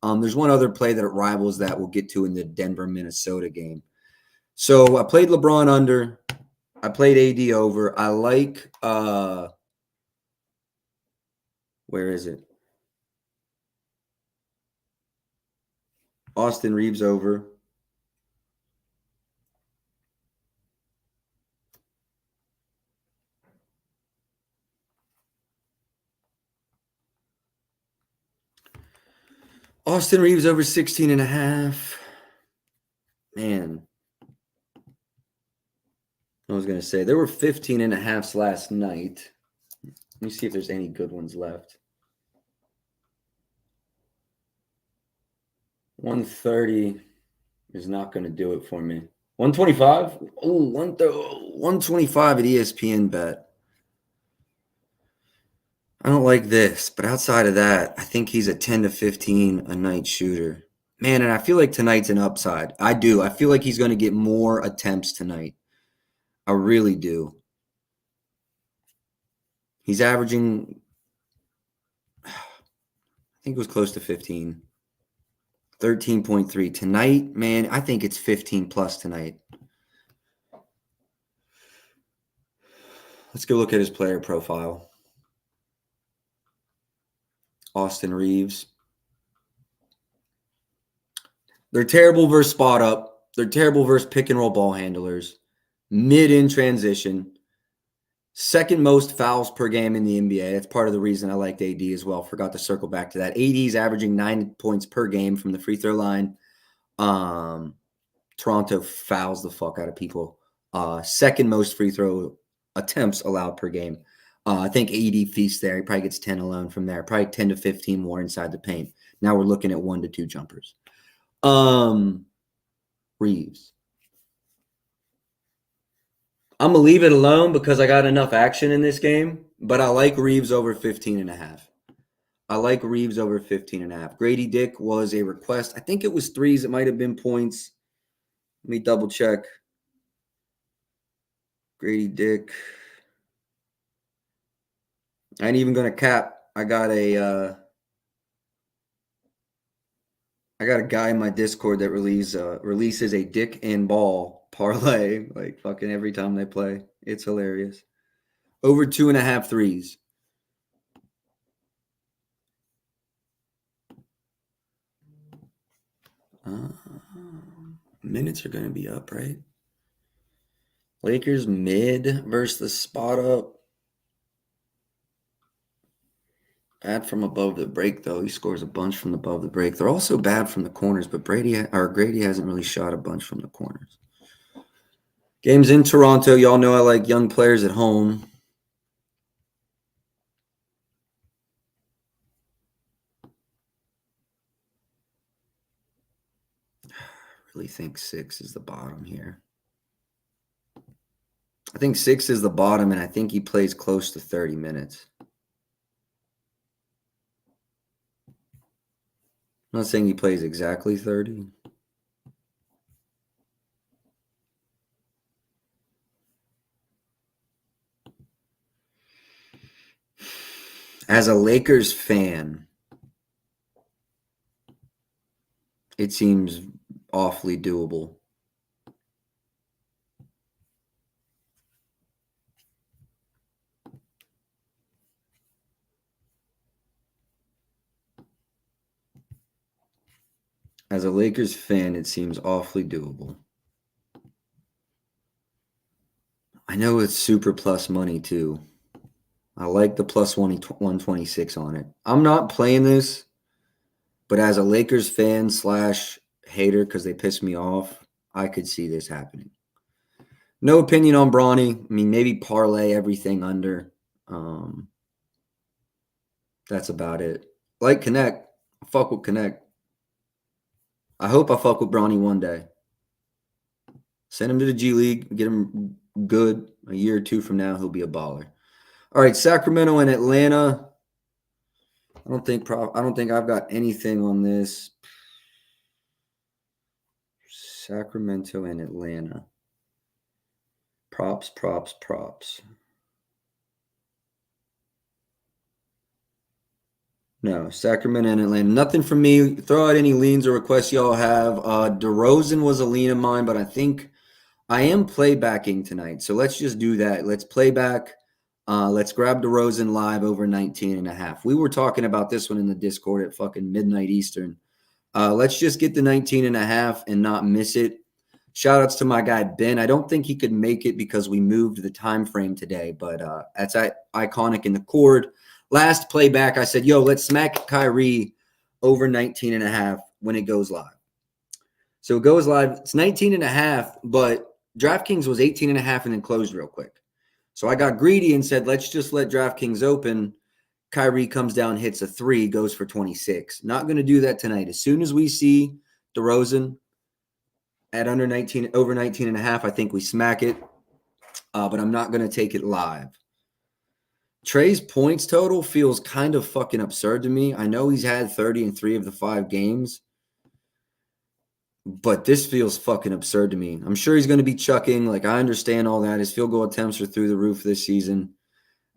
[SPEAKER 1] There's one other play that it rivals that we'll get to in the Denver-Minnesota game. So I played LeBron under. I played AD over. I like where is it? Austin Reeves over. Austin Reeves over 16.5. Man. I was going to say, there were 15.5s last night. Let me see if there's any good ones left. 130 is not going to do it for me. 125? Oh, 125 at ESPN bet. I don't like this, but outside of that, I think he's a 10 to 15 a night shooter. Man, and I feel like tonight's an upside. I do. I feel like he's going to get more attempts tonight. I really do. He's averaging, I think it was close to 15. 13.3 tonight, man. I think it's 15 plus tonight. Let's go look at his player profile. Austin Reeves. They're terrible versus spot up. They're terrible versus pick and roll ball handlers. Mid in transition. Second most fouls per game in the NBA. That's part of the reason I liked AD as well. Forgot to circle back to that. AD is averaging 9 points per game from the free throw line. Toronto fouls the fuck out of people. Second most free throw attempts allowed per game. I think AD feasts there. He probably gets 10 alone from there. Probably 10 to 15 more inside the paint. Now we're looking at 1 to 2 jumpers. Reeves. I'm going to leave it alone because I got enough action in this game, but I like Reeves over 15.5. I like Reeves over 15.5. Grady Dick was a request. I think it was threes. It might have been points. Let me double check. Grady Dick. I ain't even going to cap. I got a guy in my Discord that releases a dick and ball parlay like fucking every time they play. It's hilarious. Over 2.5 threes. Minutes are going to be up, right? Lakers mid versus the spot up. Bad from above the break, though. He scores a bunch from above the break. They're also bad from the corners, but Grady hasn't really shot a bunch from the corners. Games in Toronto. Y'all know I like young players at home. I really think 6 is the bottom here. I think 6 is the bottom, and I think he plays close to 30 minutes. I'm not saying he plays exactly 30. As a Lakers fan, it seems awfully doable. As a Lakers fan, it seems awfully doable. I know it's super plus money too. I like the plus 126 on it. I'm not playing this, but as a Lakers fan / hater because they piss me off, I could see this happening. No opinion on Bronny. I mean, maybe parlay everything under. That's about it. Like Connect. fuck with Connect. I hope I fuck with Bronny one day. Send him to the G League, get him good. A year or two from now, he'll be a baller. All right, Sacramento and Atlanta. I don't think I've got anything on this. Sacramento and Atlanta. Props. No, Sacramento and Atlanta. Nothing from me. Throw out any leans or requests y'all have. DeRozan was a lean of mine, but I think I am playbacking tonight. So let's just do that. Let's play back. Let's grab DeRozan live over 19.5. We were talking about this one in the Discord at fucking midnight Eastern. Let's just get the 19.5 and not miss it. Shout outs to my guy, Ben. I don't think he could make it because we moved the time frame today, but that's iconic in the cord. Last playback, I said, yo, let's smack Kyrie over 19.5 when it goes live. So it goes live. It's 19.5, but DraftKings was 18.5 and then closed real quick. So I got greedy and said, let's just let DraftKings open. Kyrie comes down, hits a 3, goes for 26. Not going to do that tonight. As soon as we see DeRozan at over 19.5, I think we smack it. But I'm not going to take it live. Trey's points total feels kind of fucking absurd to me. I know he's had 30 in 3 of the 5 games, but this feels fucking absurd to me. I'm sure he's going to be chucking. Like, I understand all that. His field goal attempts are through the roof this season,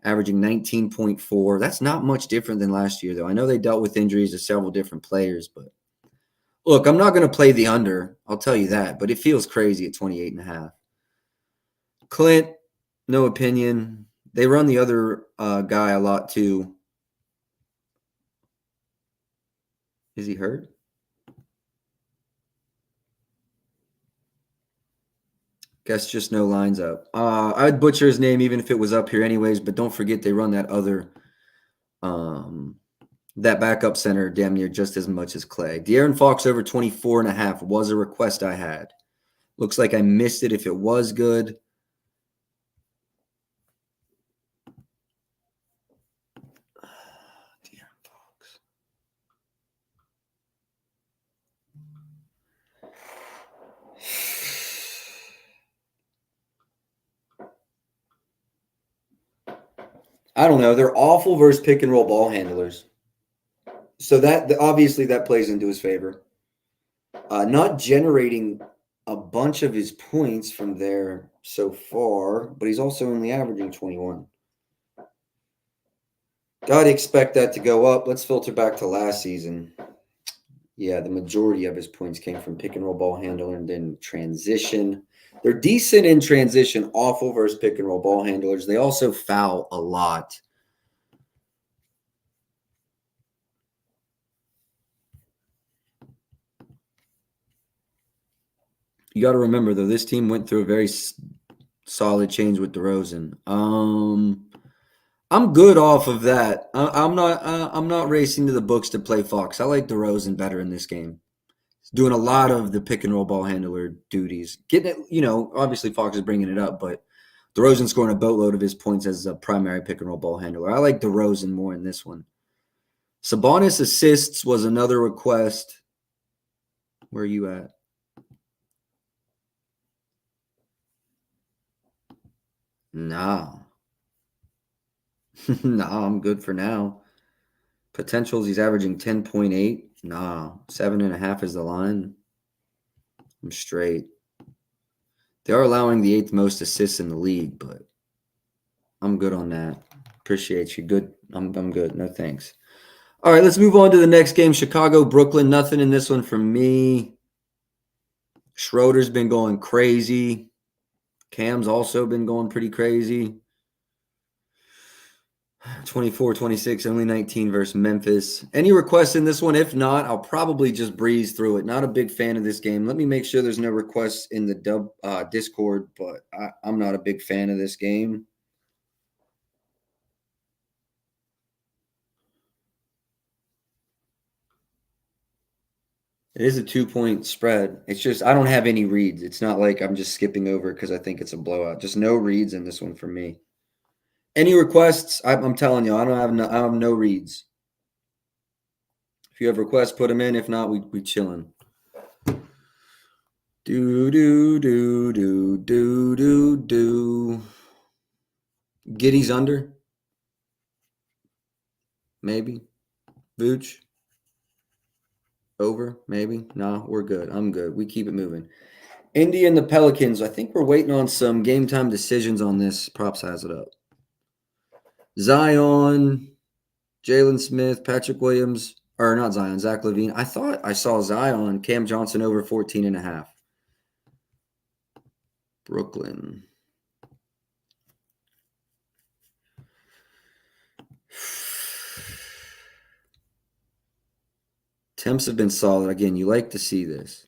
[SPEAKER 1] averaging 19.4. That's not much different than last year, though. I know they dealt with injuries to several different players, but look, I'm not going to play the under. I'll tell you that, but it feels crazy at 28.5. Clint, no opinion. They run the other guy a lot, too. Is he hurt? Guess just no lines up. I'd butcher his name even if it was up here anyways, but don't forget they run that other that backup center damn near just as much as Clay. De'Aaron Fox over 24.5 was a request I had. Looks like I missed it if it was good. I don't know. They're awful versus pick and roll ball handlers. So that obviously that plays into his favor. Not generating a bunch of his points from there so far, but he's also only averaging 21. Gotta expect that to go up. Let's filter back to last season. Yeah, the majority of his points came from pick and roll ball handler and then transition. They're decent in transition, awful versus pick and roll ball handlers. They also foul a lot. You got to remember, though, this team went through a very solid change with DeRozan. I'm good off of that. I'm not racing to the books to play Fox. I like DeRozan better in this game. He's doing a lot of the pick and roll ball handler duties. Getting it, obviously Fox is bringing it up, but DeRozan scoring a boatload of his points as a primary pick and roll ball handler. I like DeRozan more in this one. Sabonis assists was another request. Where are you at? No. Nah, I'm good for now. Potentials, he's averaging 10.8. Nah, 7.5 is the line. I'm straight. They are allowing the 8th most assists in the league, but I'm good on that. Appreciate you. Good. I'm good. No thanks. All right, let's move on to the next game. Chicago, Brooklyn. Nothing in this one from me. Schroeder's been going crazy. Cam's also been going pretty crazy. 24, 26, only 19 versus Memphis. Any requests in this one? If not, I'll probably just breeze through it. Not a big fan of this game. Let me make sure there's no requests in the Discord, but I'm not a big fan of this game. It is a 2-point spread. It's just I don't have any reads. It's not like I'm just skipping over because I think it's a blowout. Just no reads in this one for me. Any requests? I'm telling you, I have no reads. If you have requests, put them in. If not, we chilling. Do. Giddy's under. Maybe. Vooch. Over. Maybe. Nah, we're good. I'm good. We keep it moving. Indy and the Pelicans. I think we're waiting on some game time decisions on this. Props has it up. Zion, Jalen Smith, Patrick Williams, or not Zion, Zach LaVine. I thought I saw Zion, Cam Johnson over 14.5. Brooklyn. Temps have been solid. Again, you like to see this.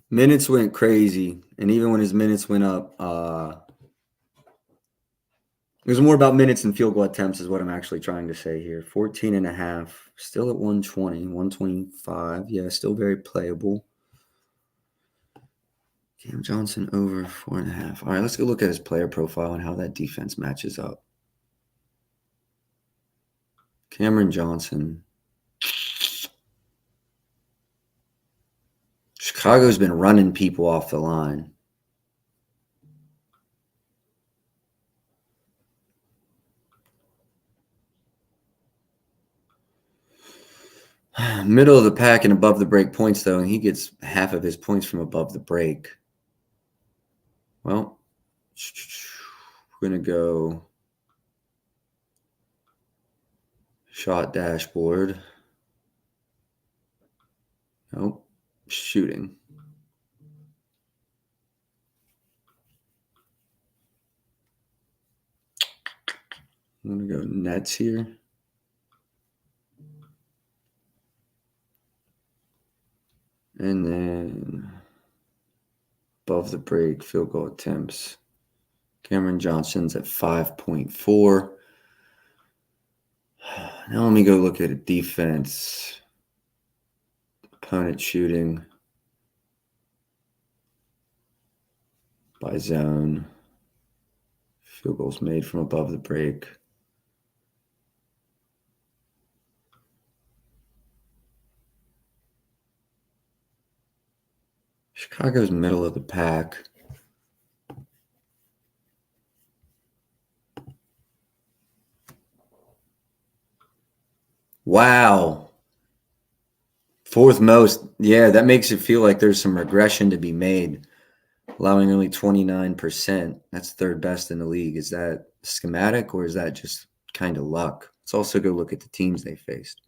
[SPEAKER 1] Minutes went crazy, and even when his minutes went up, it was more about minutes and field goal attempts is what I'm actually trying to say here. 14.5, still at 120, 125. Yeah, still very playable. Cam Johnson over 4.5. All right, let's go look at his player profile and how that defense matches up. Cameron Johnson. Chicago's been running people off the line. Middle of the pack and above the break points, though, and he gets half of his points from above the break. Well, we're going to go shot dashboard. Nope. Shooting. I'm going to go nets here. And then above the break, field goal attempts. Cameron Johnson's at 5.4. Now let me go look at a defense. Opponent shooting by zone. Field goals made from above the break. Chicago's middle of the pack. Wow. Fourth most. Yeah, that makes it feel like there's some regression to be made. Allowing only 29%. That's third best in the league. Is that schematic or is that just kind of luck? Let's also go look at the teams they faced.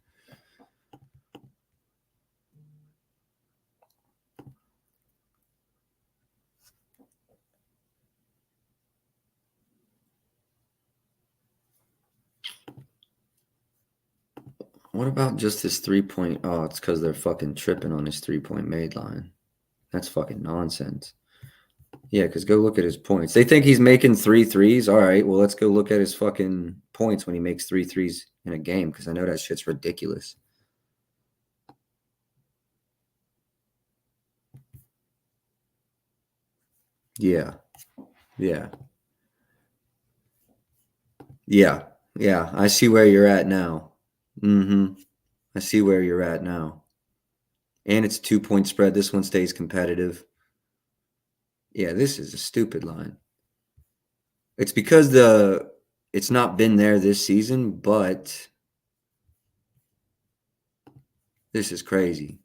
[SPEAKER 1] What about just his 3-point? Oh, it's because they're fucking tripping on his 3-point made line. That's fucking nonsense. Yeah, because go look at his points. They think he's making 3 threes. All right, well, let's go look at his fucking points when he makes 3 threes in a game because I know that shit's ridiculous. Yeah. I see where you're at now. I see where you're at now. And it's a 2-point spread. This one stays competitive. Yeah, this is a stupid line. It's because it's not been there this season, but this is crazy.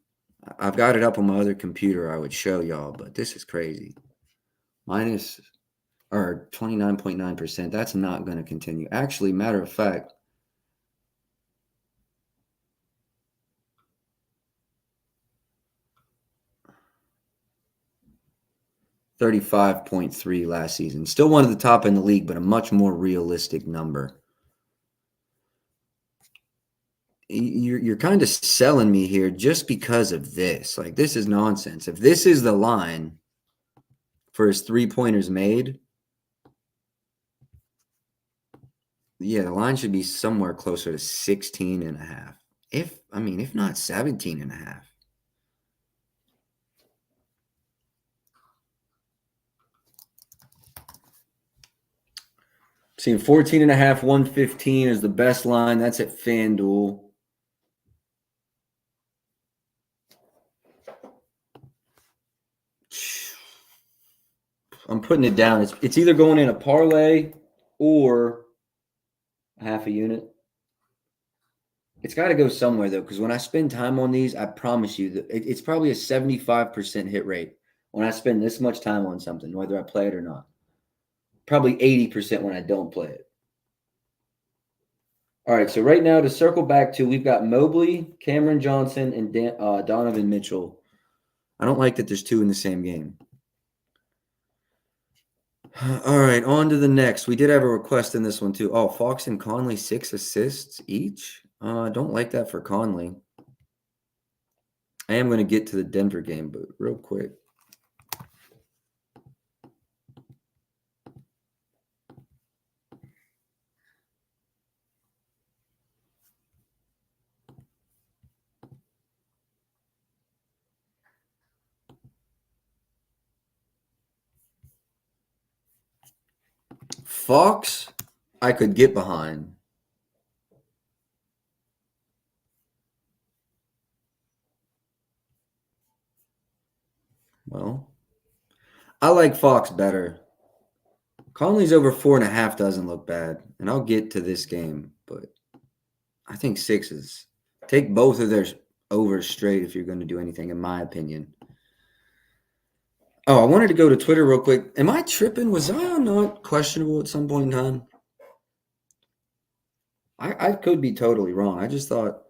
[SPEAKER 1] I've got it up on my other computer. I would show y'all, but this is crazy. Minus or 29.9%. That's not going to continue. Actually, matter of fact, $35.3 last season. Still one of the top in the league, but a much more realistic number. you're kind of selling me here just because of this. Like, this is nonsense. If this is the line for his 3-pointers made, yeah, the line should be somewhere closer to 16 and a half. If not 17 and a half. Seeing 14 and a half, 115 is the best line. That's at FanDuel. I'm putting it down. It's either going in a parlay or a half a unit. It's got to go somewhere, though, because when I spend time on these, I promise you that it's probably a 75% hit rate when I spend this much time on something, whether I play it or not. Probably 80% when I don't play it. All right, so right now, to circle back to, we've got Mobley, Cameron Johnson, and Donovan Mitchell. I don't like that there's two in the same game. All right, on to the next. We did have a request in this one, too. Oh, Fox and Conley, 6 assists each? I don't like that for Conley. I am going to get to the Denver game, but real quick. Fox, I could get behind. Well, I like Fox better. Conley's over 4.5 doesn't look bad, and I'll get to this game, but I think 6 is take both of their overs straight if you're going to do anything, in my opinion. Oh, I wanted to go to Twitter real quick. Am I tripping? Was Zion not questionable at some point in time? I could be totally wrong. I just thought.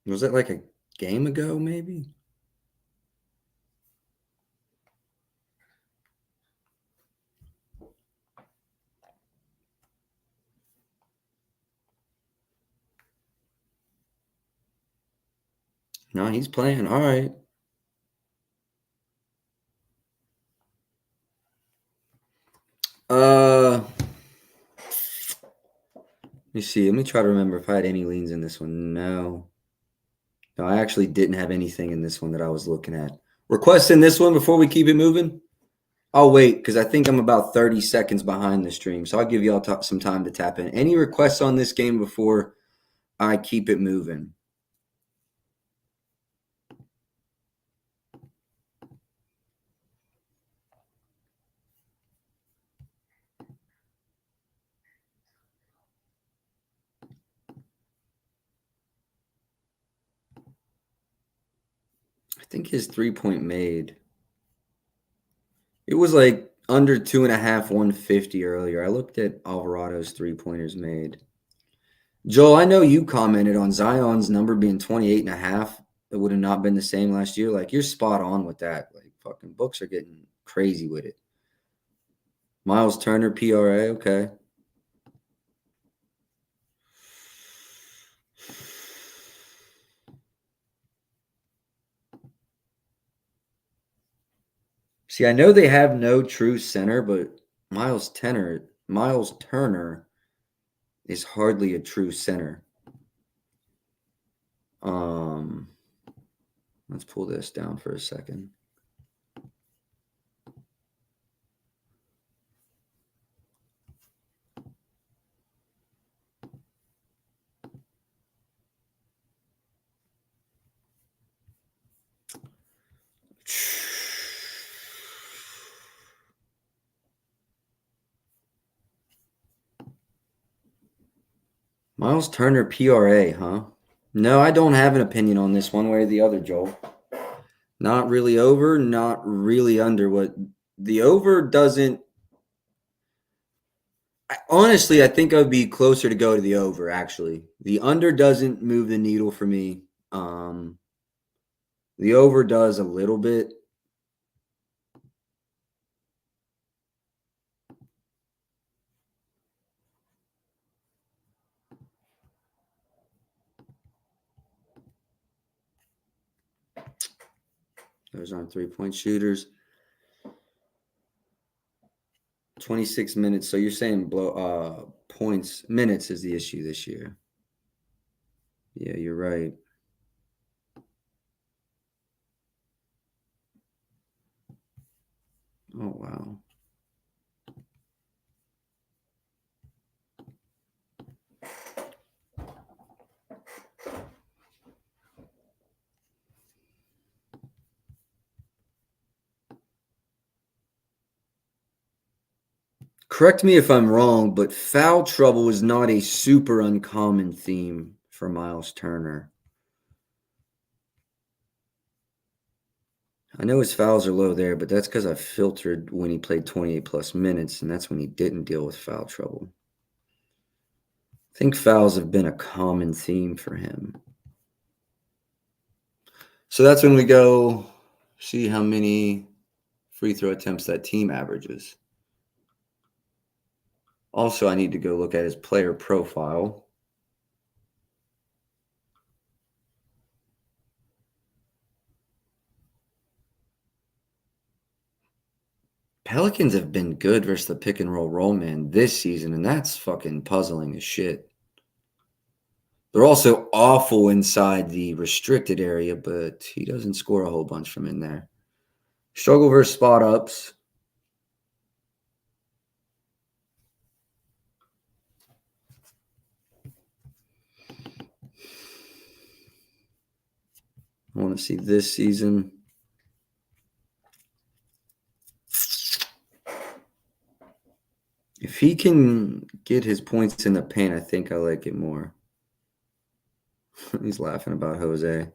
[SPEAKER 1] Was it like a game ago, maybe? No, he's playing. All right. Let me see. Let me try to remember if I had any leans in this one. No, I actually didn't have anything in this one that I was looking at. Requests in this one before we keep it moving? I'll wait because I think I'm about 30 seconds behind the stream. So I'll give y'all some time to tap in. Any requests on this game before I keep it moving? I think his 3-point made. It was like under 2.5, 150 earlier. I looked at Alvarado's 3-pointers made. Joel, I know you commented on Zion's number being 28.5. It would have not been the same last year. Like, you're spot on with that. Like, fucking books are getting crazy with it. Miles Turner, PRA, okay. See, I know they have no true center, but Miles Turner is hardly a true center. Let's pull this down for a second. Miles Turner, PRA, huh? No, I don't have an opinion on this one way or the other, Joel. Not really over, not really under. What the over doesn't. Honestly, I think I would be closer to go to the over, actually. The under doesn't move the needle for me. The over does a little bit. Those aren't 3-point shooters. 26 minutes. So you're saying minutes is the issue this year. Yeah, you're right. Oh, wow. Correct me if I'm wrong, but foul trouble is not a super uncommon theme for Miles Turner. I know his fouls are low there, but that's because I filtered when he played 28 plus minutes, and that's when he didn't deal with foul trouble. I think fouls have been a common theme for him. So that's when we go see how many free throw attempts that team averages. Also, I need to go look at his player profile. Pelicans have been good versus the pick and roll man this season, and that's fucking puzzling as shit. They're also awful inside the restricted area, but he doesn't score a whole bunch from in there. Struggle versus spot ups. I want to see this season. If he can get his points in the paint, I think I like it more. He's laughing about Jose.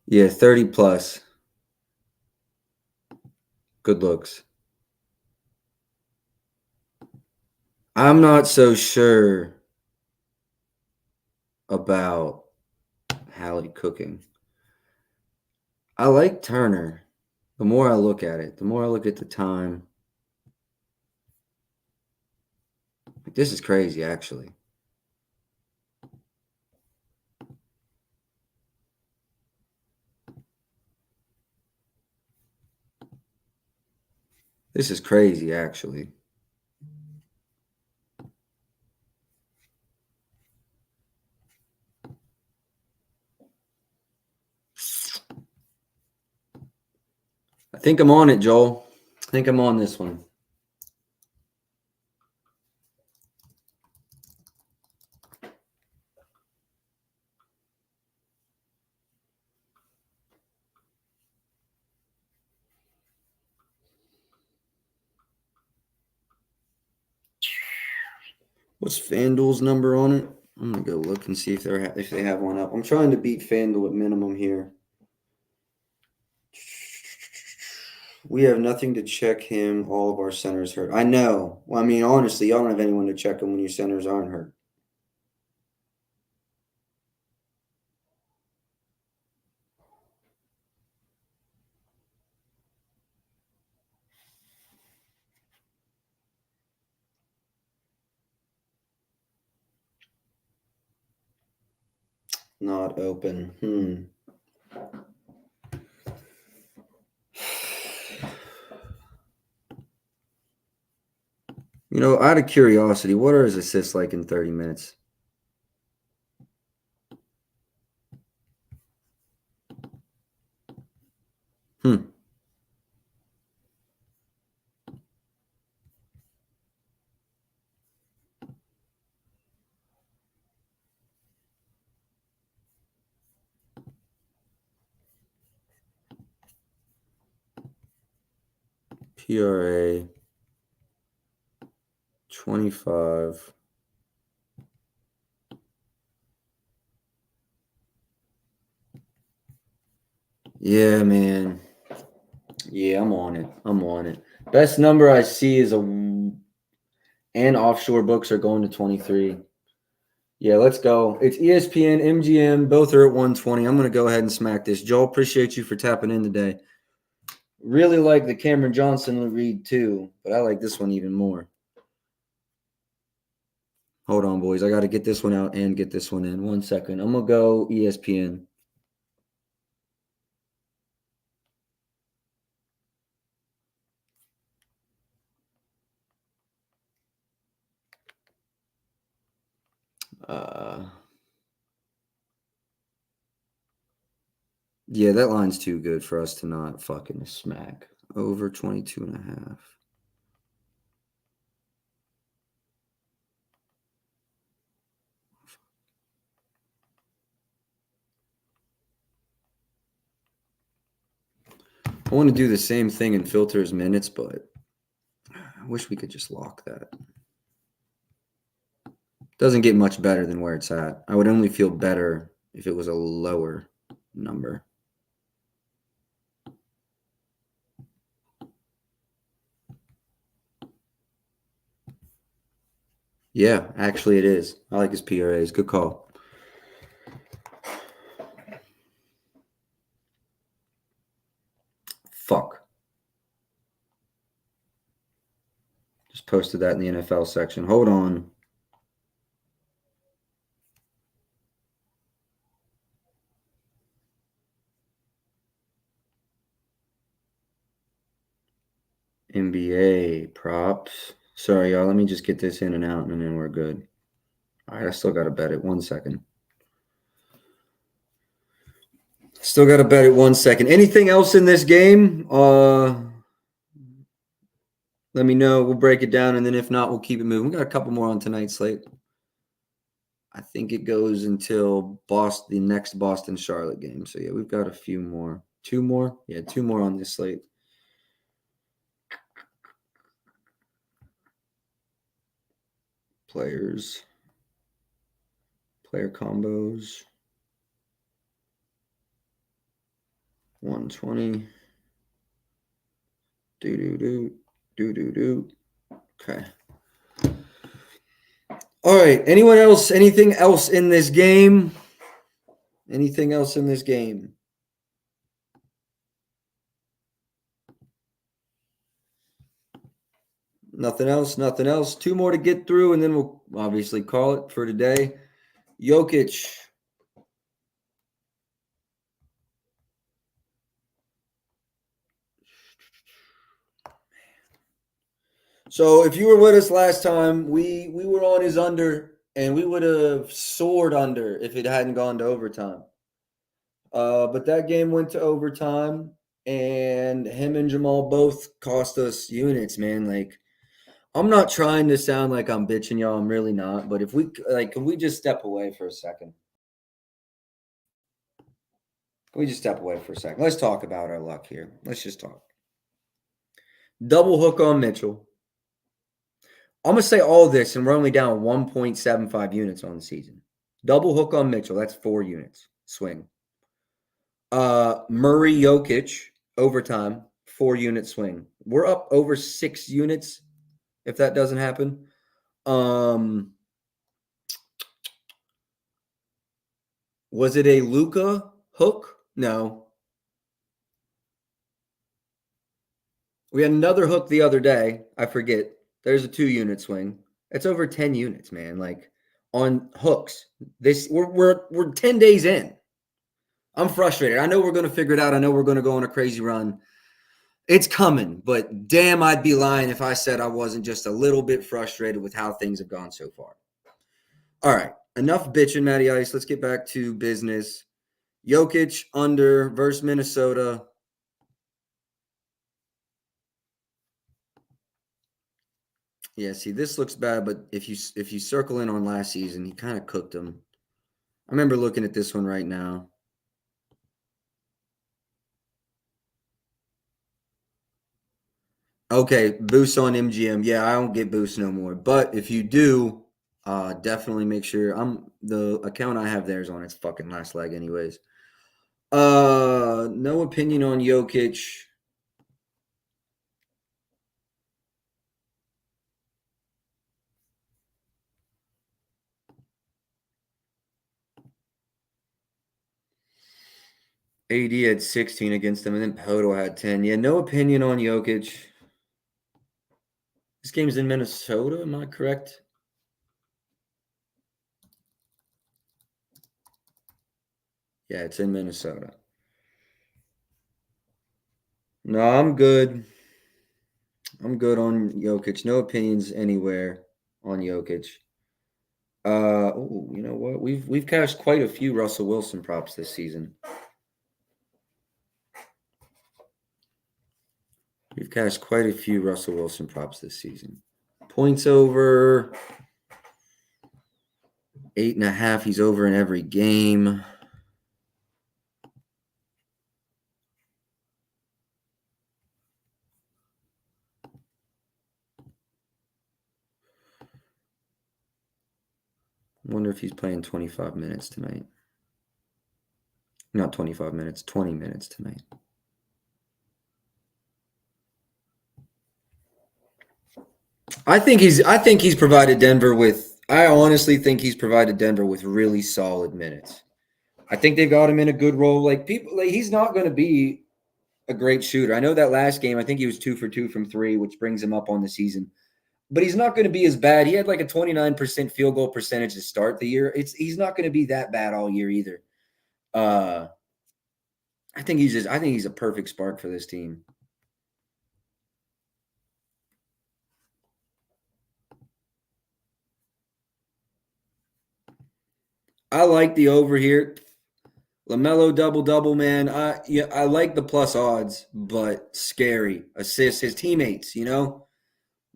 [SPEAKER 1] Yeah, 30 plus. Good looks. I'm not so sure about Hallie cooking. I like Turner. The more I look at it, the more I look at the time. This is crazy, actually. This is crazy, actually. I think I'm on it, Joel. I think I'm on this one. What's FanDuel's number on it? I'm gonna go look and see if they have one up. I'm trying to beat FanDuel at minimum here. We have nothing to check him. All of our centers hurt. I know. Well, I mean, honestly, y'all don't have anyone to check him when your centers aren't hurt. Not open. You know, out of curiosity, what are his assists like in 30 minutes? PRA 25. Yeah, man. Yeah, I'm on it. I'm on it. Best number I see is and offshore books are going to 23. Yeah, let's go. It's ESPN, MGM, both are at 120. I'm going to go ahead and smack this. Joel, appreciate you for tapping in today. Really like the Cameron Johnson read too, but I like this one even more. Hold on, boys. I got to get this one out and get this one in. 1 second. I'm going to go ESPN. Yeah, that line's too good for us to not fucking smack. Over 22.5. I want to do the same thing in filters minutes, but I wish we could just lock that. Doesn't get much better than where it's at. I would only feel better if it was a lower number. Yeah, actually it is. I like his PRAs. Good call. Fuck. Just posted that in the NFL section. Hold on. NBA props. Sorry, y'all. Let me just get this in and out, and then we're good. All right, I still got to bet it. 1 second. Still got to bet it 1 second. Anything else in this game? Let me know. We'll break it down, and then if not, we'll keep it moving. We got a couple more on tonight's slate. I think it goes until the next Boston-Charlotte game. So, yeah, we've got a few more. 2 more? Yeah, 2 more on this slate. Players. Player combos. 120. Do. Okay. All right. Anyone else? Anything else in this game? Anything else in this game? Nothing else. Nothing else. 2 more to get through, and then we'll obviously call it for today. Jokic. So if you were with us last time, we were on his under, and we would have soared under if it hadn't gone to overtime. But that game went to overtime, and him and Jamal both cost us units, man. Like, I'm not trying to sound like I'm bitching y'all. I'm really not. But if we can we just step away for a second? Can we just step away for a second? Let's talk about our luck here. Let's just talk. Double hook on Mitchell. I'm gonna say all this, and we're only down 1.75 units on the season. Double hook on Mitchell. That's 4 units swing. Murray Jokic overtime 4-unit swing. We're up over 6 units if that doesn't happen. Was it a Luka hook? No. We had another hook the other day. I forget. There's a 2-unit swing. It's over 10 units, man. Like on hooks. We're 10 days in. I'm frustrated. I know we're going to figure it out. I know we're going to go on a crazy run. It's coming, but damn, I'd be lying if I said I wasn't just a little bit frustrated with how things have gone so far. All right, enough bitching, Matty Ice. Let's get back to business. Jokic under versus Minnesota. Yeah, see, this looks bad, but if you circle in on last season, he kind of cooked him. I remember looking at this one right now. Okay, boost on MGM. Yeah, I don't get boost no more. But if you do, definitely make sure the account I have there is on its fucking last leg anyways. No opinion on Jokic. AD had 16 against them, and then Poto had 10. Yeah, no opinion on Jokic. This game's in Minnesota, am I correct? Yeah, it's in Minnesota. No, I'm good. I'm good on Jokic. No opinions anywhere on Jokic. You know what? We've cashed quite a few Russell Wilson props this season. We've cashed quite a few Russell Wilson props this season. Points over 8.5. He's over in every game. I wonder if he's playing 25 minutes tonight. Not 25 minutes, 20 minutes tonight. I honestly think he's provided Denver with really solid minutes. I think they've got him in a good role. He's not going to be a great shooter. I know that last game, I think he was 2 for 2 from 3, which brings him up on the season. But he's not going to be as bad. He had like a 29% field goal percentage to start the year. He's not going to be that bad all year either. I think he's a perfect spark for this team. I like the over here. LaMelo double-double, man. I like the plus odds, but scary. Assists, his teammates,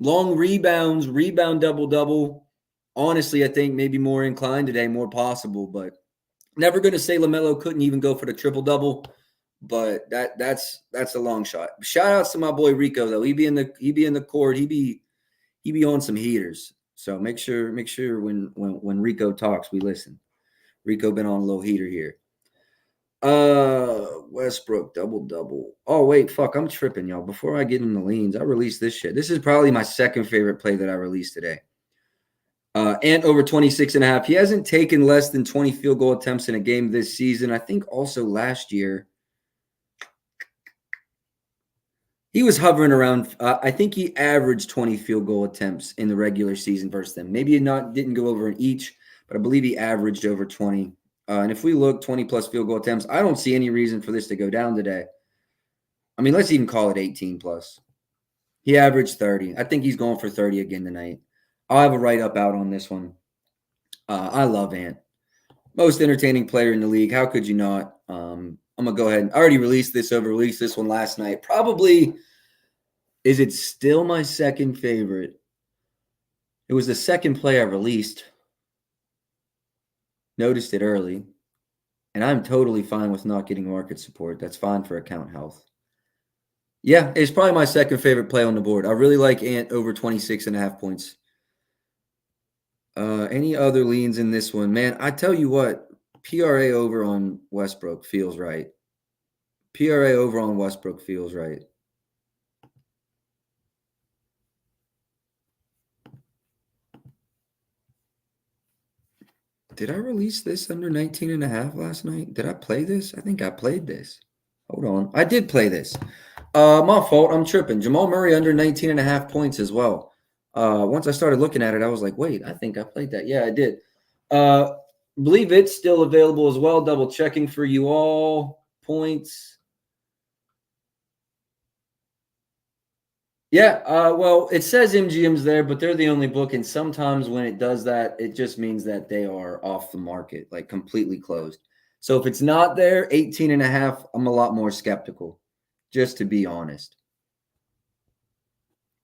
[SPEAKER 1] Long rebounds, rebound double-double. Honestly, I think maybe more inclined today, more possible, but never going to say LaMelo couldn't even go for the triple-double, but that's a long shot. Shout outs to my boy Rico, though. He be in the court. He be on some heaters. So make sure when Rico talks, we listen. Rico been on a little heater here. Westbrook double-double. Oh, wait, fuck, I'm tripping, y'all. Before I get in the leans, I released this shit. This is probably my second favorite play that I released today. Ant over 26.5. He hasn't taken less than 20 field goal attempts in a game this season. I think also last year he was hovering around. I think he averaged 20 field goal attempts in the regular season versus them. Maybe didn't go over in each, but I believe he averaged over 20. And if we look 20-plus field goal attempts, I don't see any reason for this to go down today. I mean, let's even call it 18-plus. He averaged 30. I think he's going for 30 again tonight. I'll have a write-up out on this one. I love Ant. Most entertaining player in the league. How could you not? I'm going to go ahead. I already released this one last night. Probably, is it still my second favorite? It was the second play I released. Noticed it early, and I'm totally fine with not getting market support. That's fine for account health. Yeah, it's probably my second favorite play on the board. I really like Ant over 26.5 points. Any other leans in this one? Man, I tell you what, PRA over on Westbrook feels right. PRA over on Westbrook feels right. Did I release this under 19.5 last night? Did I play this? I think I played this. Hold on. I did play this. My fault. I'm tripping. Jamal Murray under 19.5 points as well. Once I started looking at it, I was like, wait, I think I played that. Yeah, I did. Believe it's still available as well. Double checking for you all. Points. Yeah, well, it says MGM's there, but they're the only book. And sometimes when it does that, it just means that they are off the market, like completely closed. So if it's not there, 18.5, I'm a lot more skeptical, just to be honest.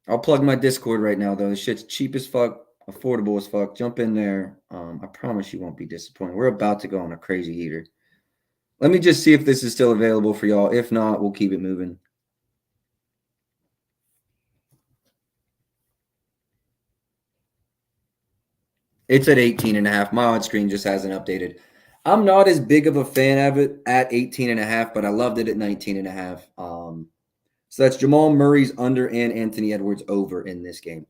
[SPEAKER 1] I'll plug my Discord right now, though. This shit's cheap as fuck, affordable as fuck. Jump in there. I promise you won't be disappointed. We're about to go on a crazy heater. Let me just see if this is still available for y'all. If not, we'll keep it moving. It's at 18.5. My odd screen just hasn't updated. I'm not as big of a fan of it at 18.5, but I loved it at 19.5. So that's Jamal Murray's under and Anthony Edwards over in this game.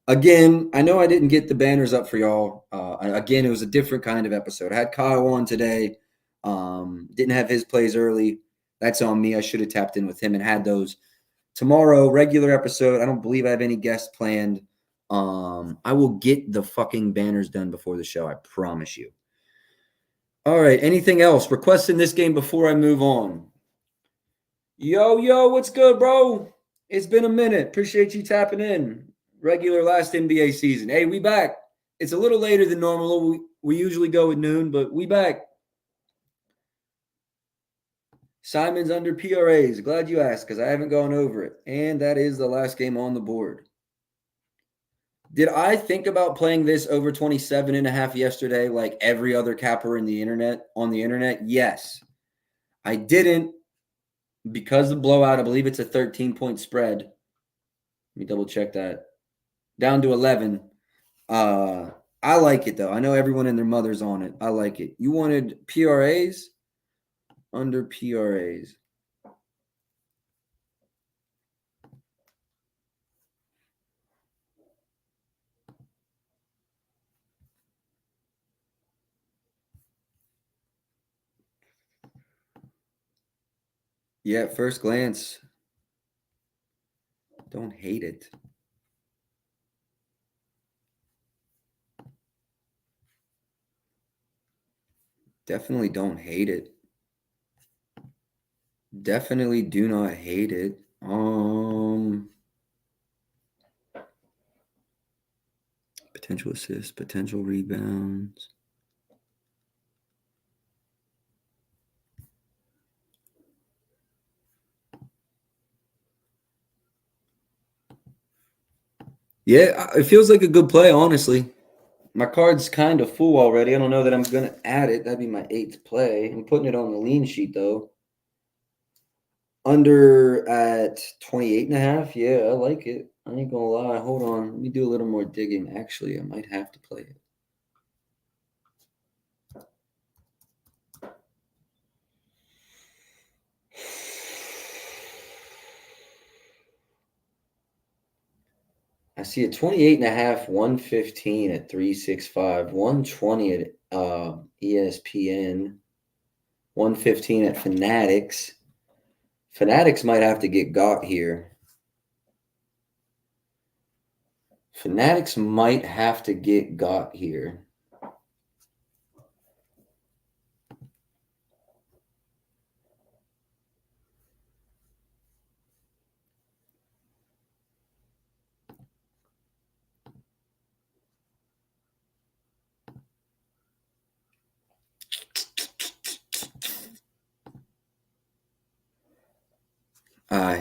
[SPEAKER 1] Again, I know I didn't get the banners up for y'all. Again, it was a different kind of episode. I had Kyle on today. Didn't have his plays early. That's on me. I should have tapped in with him and had those. Tomorrow, regular episode. I don't believe I have any guests planned. I will get the fucking banners done before the show. I promise you. All right. Anything else? Requests in this game before I move on. Yo, what's good, bro? It's been a minute. Appreciate you tapping in. Regular last NBA season. Hey, we back. It's a little later than normal. We usually go at noon, but we back. Simon's under PRAs. Glad you asked because I haven't gone over it. And that is the last game on the board. Did I think about playing this over 27.5 yesterday like every other capper on the internet? Yes. I didn't because of the blowout. I believe it's a 13-point spread. Let me double check that. Down to 11. I like it, though. I know everyone and their mother's on it. I like it. You wanted PRAs? Under PRAs. Yeah, at first glance, don't hate it. Definitely don't hate it. Definitely do not hate it. Potential assists, potential rebounds. Yeah, it feels like a good play, honestly. My card's kind of full already. I don't know that I'm going to add it. That'd be my 8th play. I'm putting it on the lean sheet, though. Under at 28.5. Yeah, I like it. I ain't going to lie. Hold on. Let me do a little more digging. Actually, I might have to play it. I see a 28.5, 115 at 365, 120 at ESPN, 115 at Fanatics. Fanatics might have to get got here. Fanatics might have to get got here.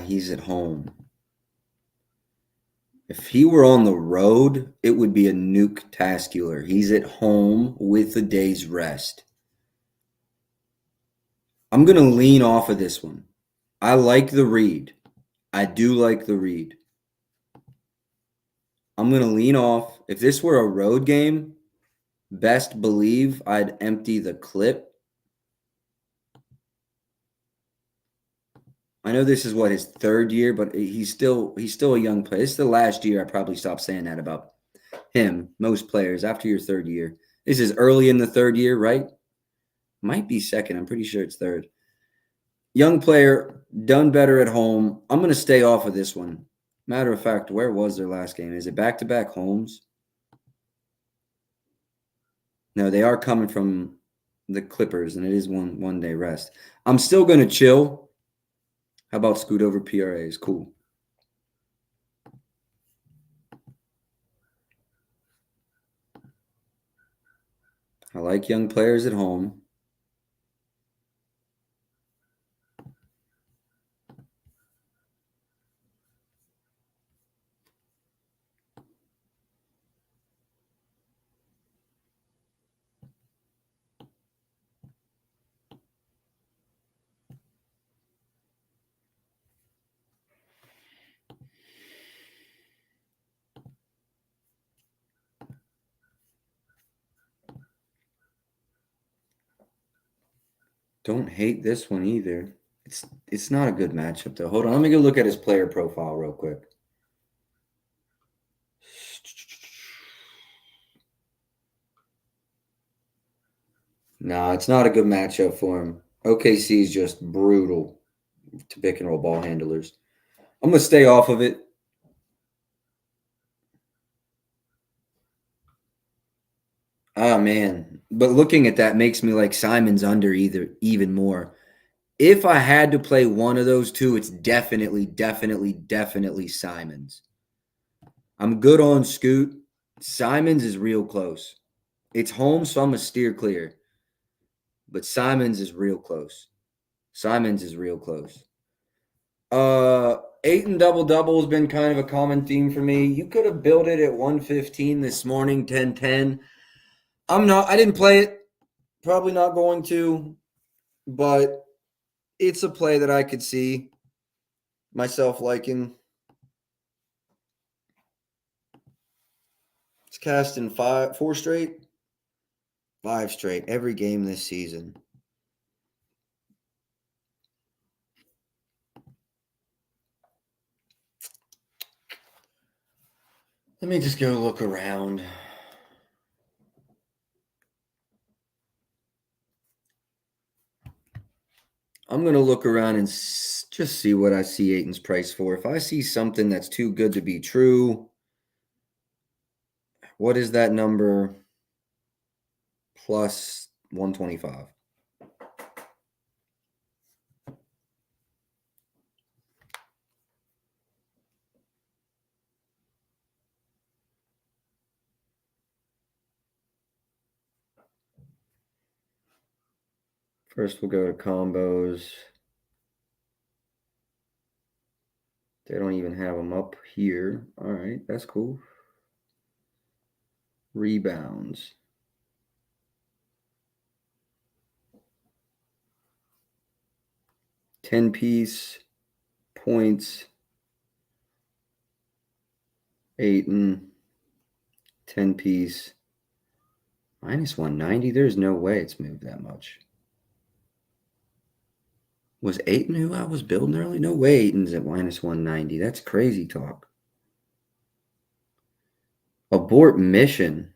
[SPEAKER 1] He's at home. If he were on the road, it would be a nuke-tascular. He's at home with a day's rest. I'm going to lean off of this one. I like the read. I do like the read. I'm going to lean off. If this were a road game, best believe I'd empty the clip. I know this is his 3rd year, but he's still a young player. It's the last year I probably stopped saying that about him. Most players after your 3rd year. This is early in the 3rd year, right? Might be 2nd. I'm pretty sure it's 3rd. Young player, done better at home. I'm going to stay off of this one. Matter of fact, where was their last game? Is it back-to-back homes? No, they are coming from the Clippers, and it is one day rest. I'm still going to chill. How about scoot over PRAs? Cool. I like young players at home. Don't hate this one either. It's not a good matchup, though. Hold on. Let me go look at his player profile real quick. Nah, it's not a good matchup for him. OKC is just brutal to pick and roll ball handlers. I'm going to stay off of it. Oh, man. But looking at that makes me like Simon's under even more. If I had to play one of those two, it's definitely Simon's. I'm good on Scoot. Simons is real close. It's home, so I'm going to steer clear. But Simons is real close. Simons is real close. Ayton double has been kind of a common theme for me. You could have built it at 115 this morning, 10-10. I didn't play it. Probably not going to, but it's a play that I could see myself liking. It's cast in 4 straight, 5 straight, every game this season. Let me just go look around. I'm going to look around and just see what I see Ayton's price for. If I see something that's too good to be true, what is that number? Plus 125. First, we'll go to combos. They don't even have them up here. All right, that's cool. Rebounds. $10 points. Ayton. 10 minus 190. There's no way it's moved that much. Was Ayton who I was building early? No way Ayton's at minus 190. That's crazy talk. Abort mission.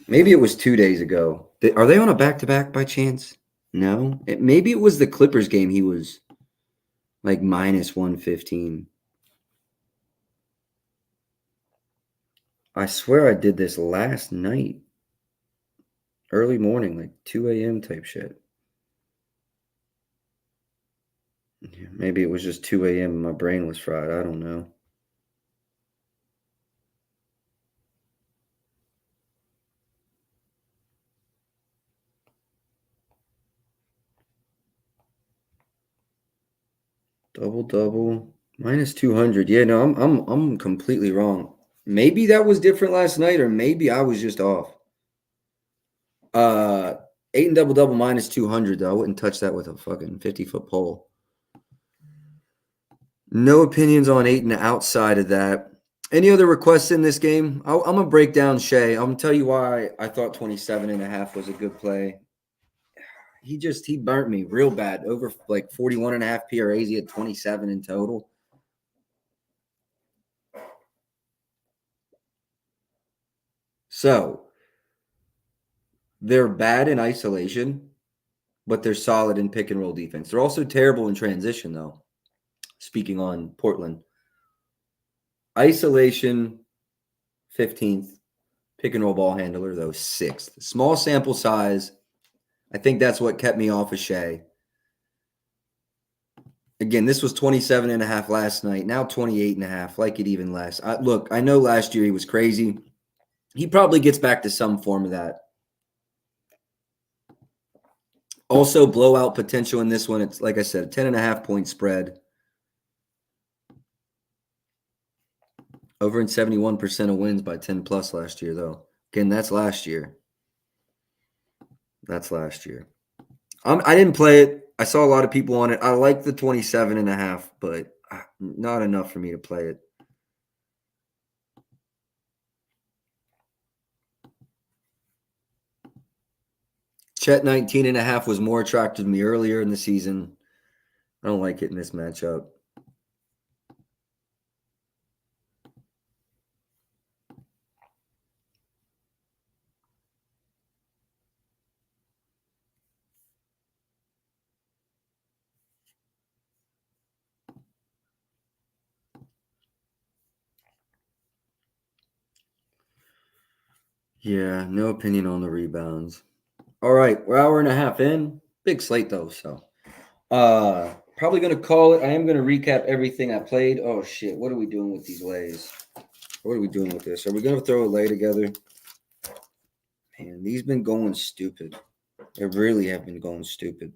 [SPEAKER 1] Maybe it was 2 days ago. Are they on a back-to-back by chance? No. Maybe it was the Clippers game. He was like minus 115. I swear I did this last night. Early morning, like 2 a.m. type shit. Maybe it was just 2 a.m. and my brain was fried. I don't know. Double. Minus 200. Yeah, no, I'm completely wrong. Maybe that was different last night, or maybe I was just off. Ayton double minus 200, though. I wouldn't touch that with a fucking 50-foot pole. No opinions on Ayton outside of that. Any other requests in this game? I'm going to break down Shea. I'm going to tell you why I thought 27.5 was a good play. He burnt me real bad. Over like 41.5 PRAs. He had 27 in total. So they're bad in isolation, but they're solid in pick and roll defense. They're also terrible in transition, though. Speaking on Portland. Isolation, 15th. Pick and roll ball handler, though, 6th. Small sample size. I think that's what kept me off of Shea. Again, this was 27.5 last night. Now 28.5. Like it even less. Look, I know last year he was crazy. He probably gets back to some form of that. Also, blowout potential in this one. It's, like I said, a 10.5 point spread. Over in 71% of wins by 10 plus last year, though. Again, that's last year. I didn't play it. I saw a lot of people on it. I like the 27.5, but not enough for me to play it. Chet 19.5 was more attractive to me earlier in the season. I don't like it in this matchup. Yeah, no opinion on the rebounds. All right, we're hour and a half in. Big slate, though, so. Probably going to call it. I am going to recap everything I played. Oh, shit. What are we doing with these lays? What are we doing with this? Are we going to throw a lay together? Man, these been going stupid. They really have been going stupid.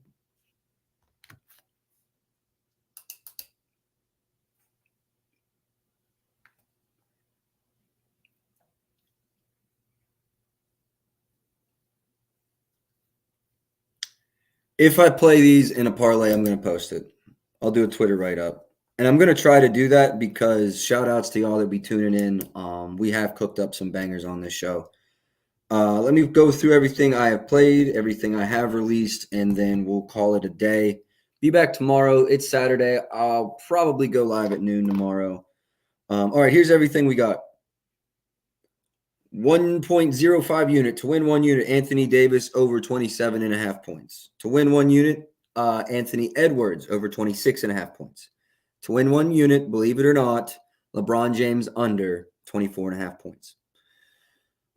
[SPEAKER 1] If I play these in a parlay, I'm going to post it. I'll do a Twitter write-up. And I'm going to try to do that because shout-outs to y'all that be tuning in. We have cooked up some bangers on this show. Let me go through everything I have played, everything I have released, and then we'll call it a day. Be back tomorrow. It's Saturday. I'll probably go live at noon tomorrow. All right, here's everything we got. 1.05 unit to win 1 unit, Anthony Davis over 27.5 points. To win 1 unit, Anthony Edwards over 26.5 points. To win 1 unit, believe it or not, LeBron James under 24.5 points.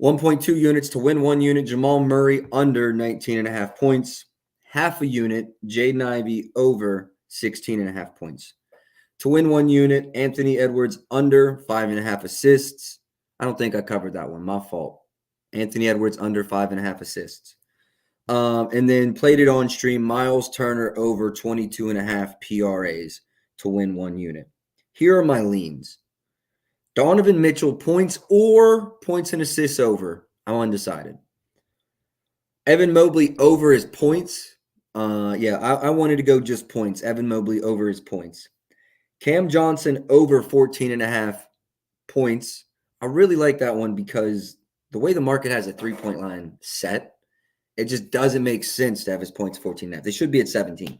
[SPEAKER 1] 1.2 units to win 1 unit, Jamal Murray under 19.5 points. Half a unit, Jaden Ivey over 16.5 points. To win 1 unit, Anthony Edwards under 5.5 assists. I don't think I covered that one. My fault. Anthony Edwards under 5.5 assists. And then played it on stream. Miles Turner over 22.5 PRAs to win 1 unit. Here are my leans. Donovan Mitchell points or points and assists over. I'm undecided. Evan Mobley over his points. I wanted to go just points. Evan Mobley over his points. Cam Johnson over 14.5 points. I really like that one because the way the market has a 3-point line set, it just doesn't make sense to have his points 14.5. They should be at 17.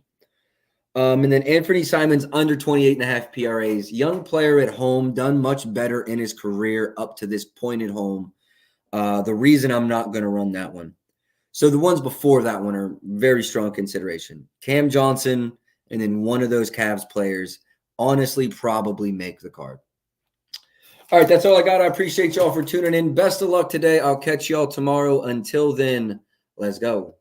[SPEAKER 1] And then Anthony Simons under 28.5 PRAs. Young player at home, done much better in his career up to this point at home. The reason I'm not going to run that one. So the ones before that one are very strong consideration. Cam Johnson and then one of those Cavs players honestly probably make the card. All right, that's all I got. I appreciate y'all for tuning in. Best of luck today. I'll catch y'all tomorrow. Until then, let's go.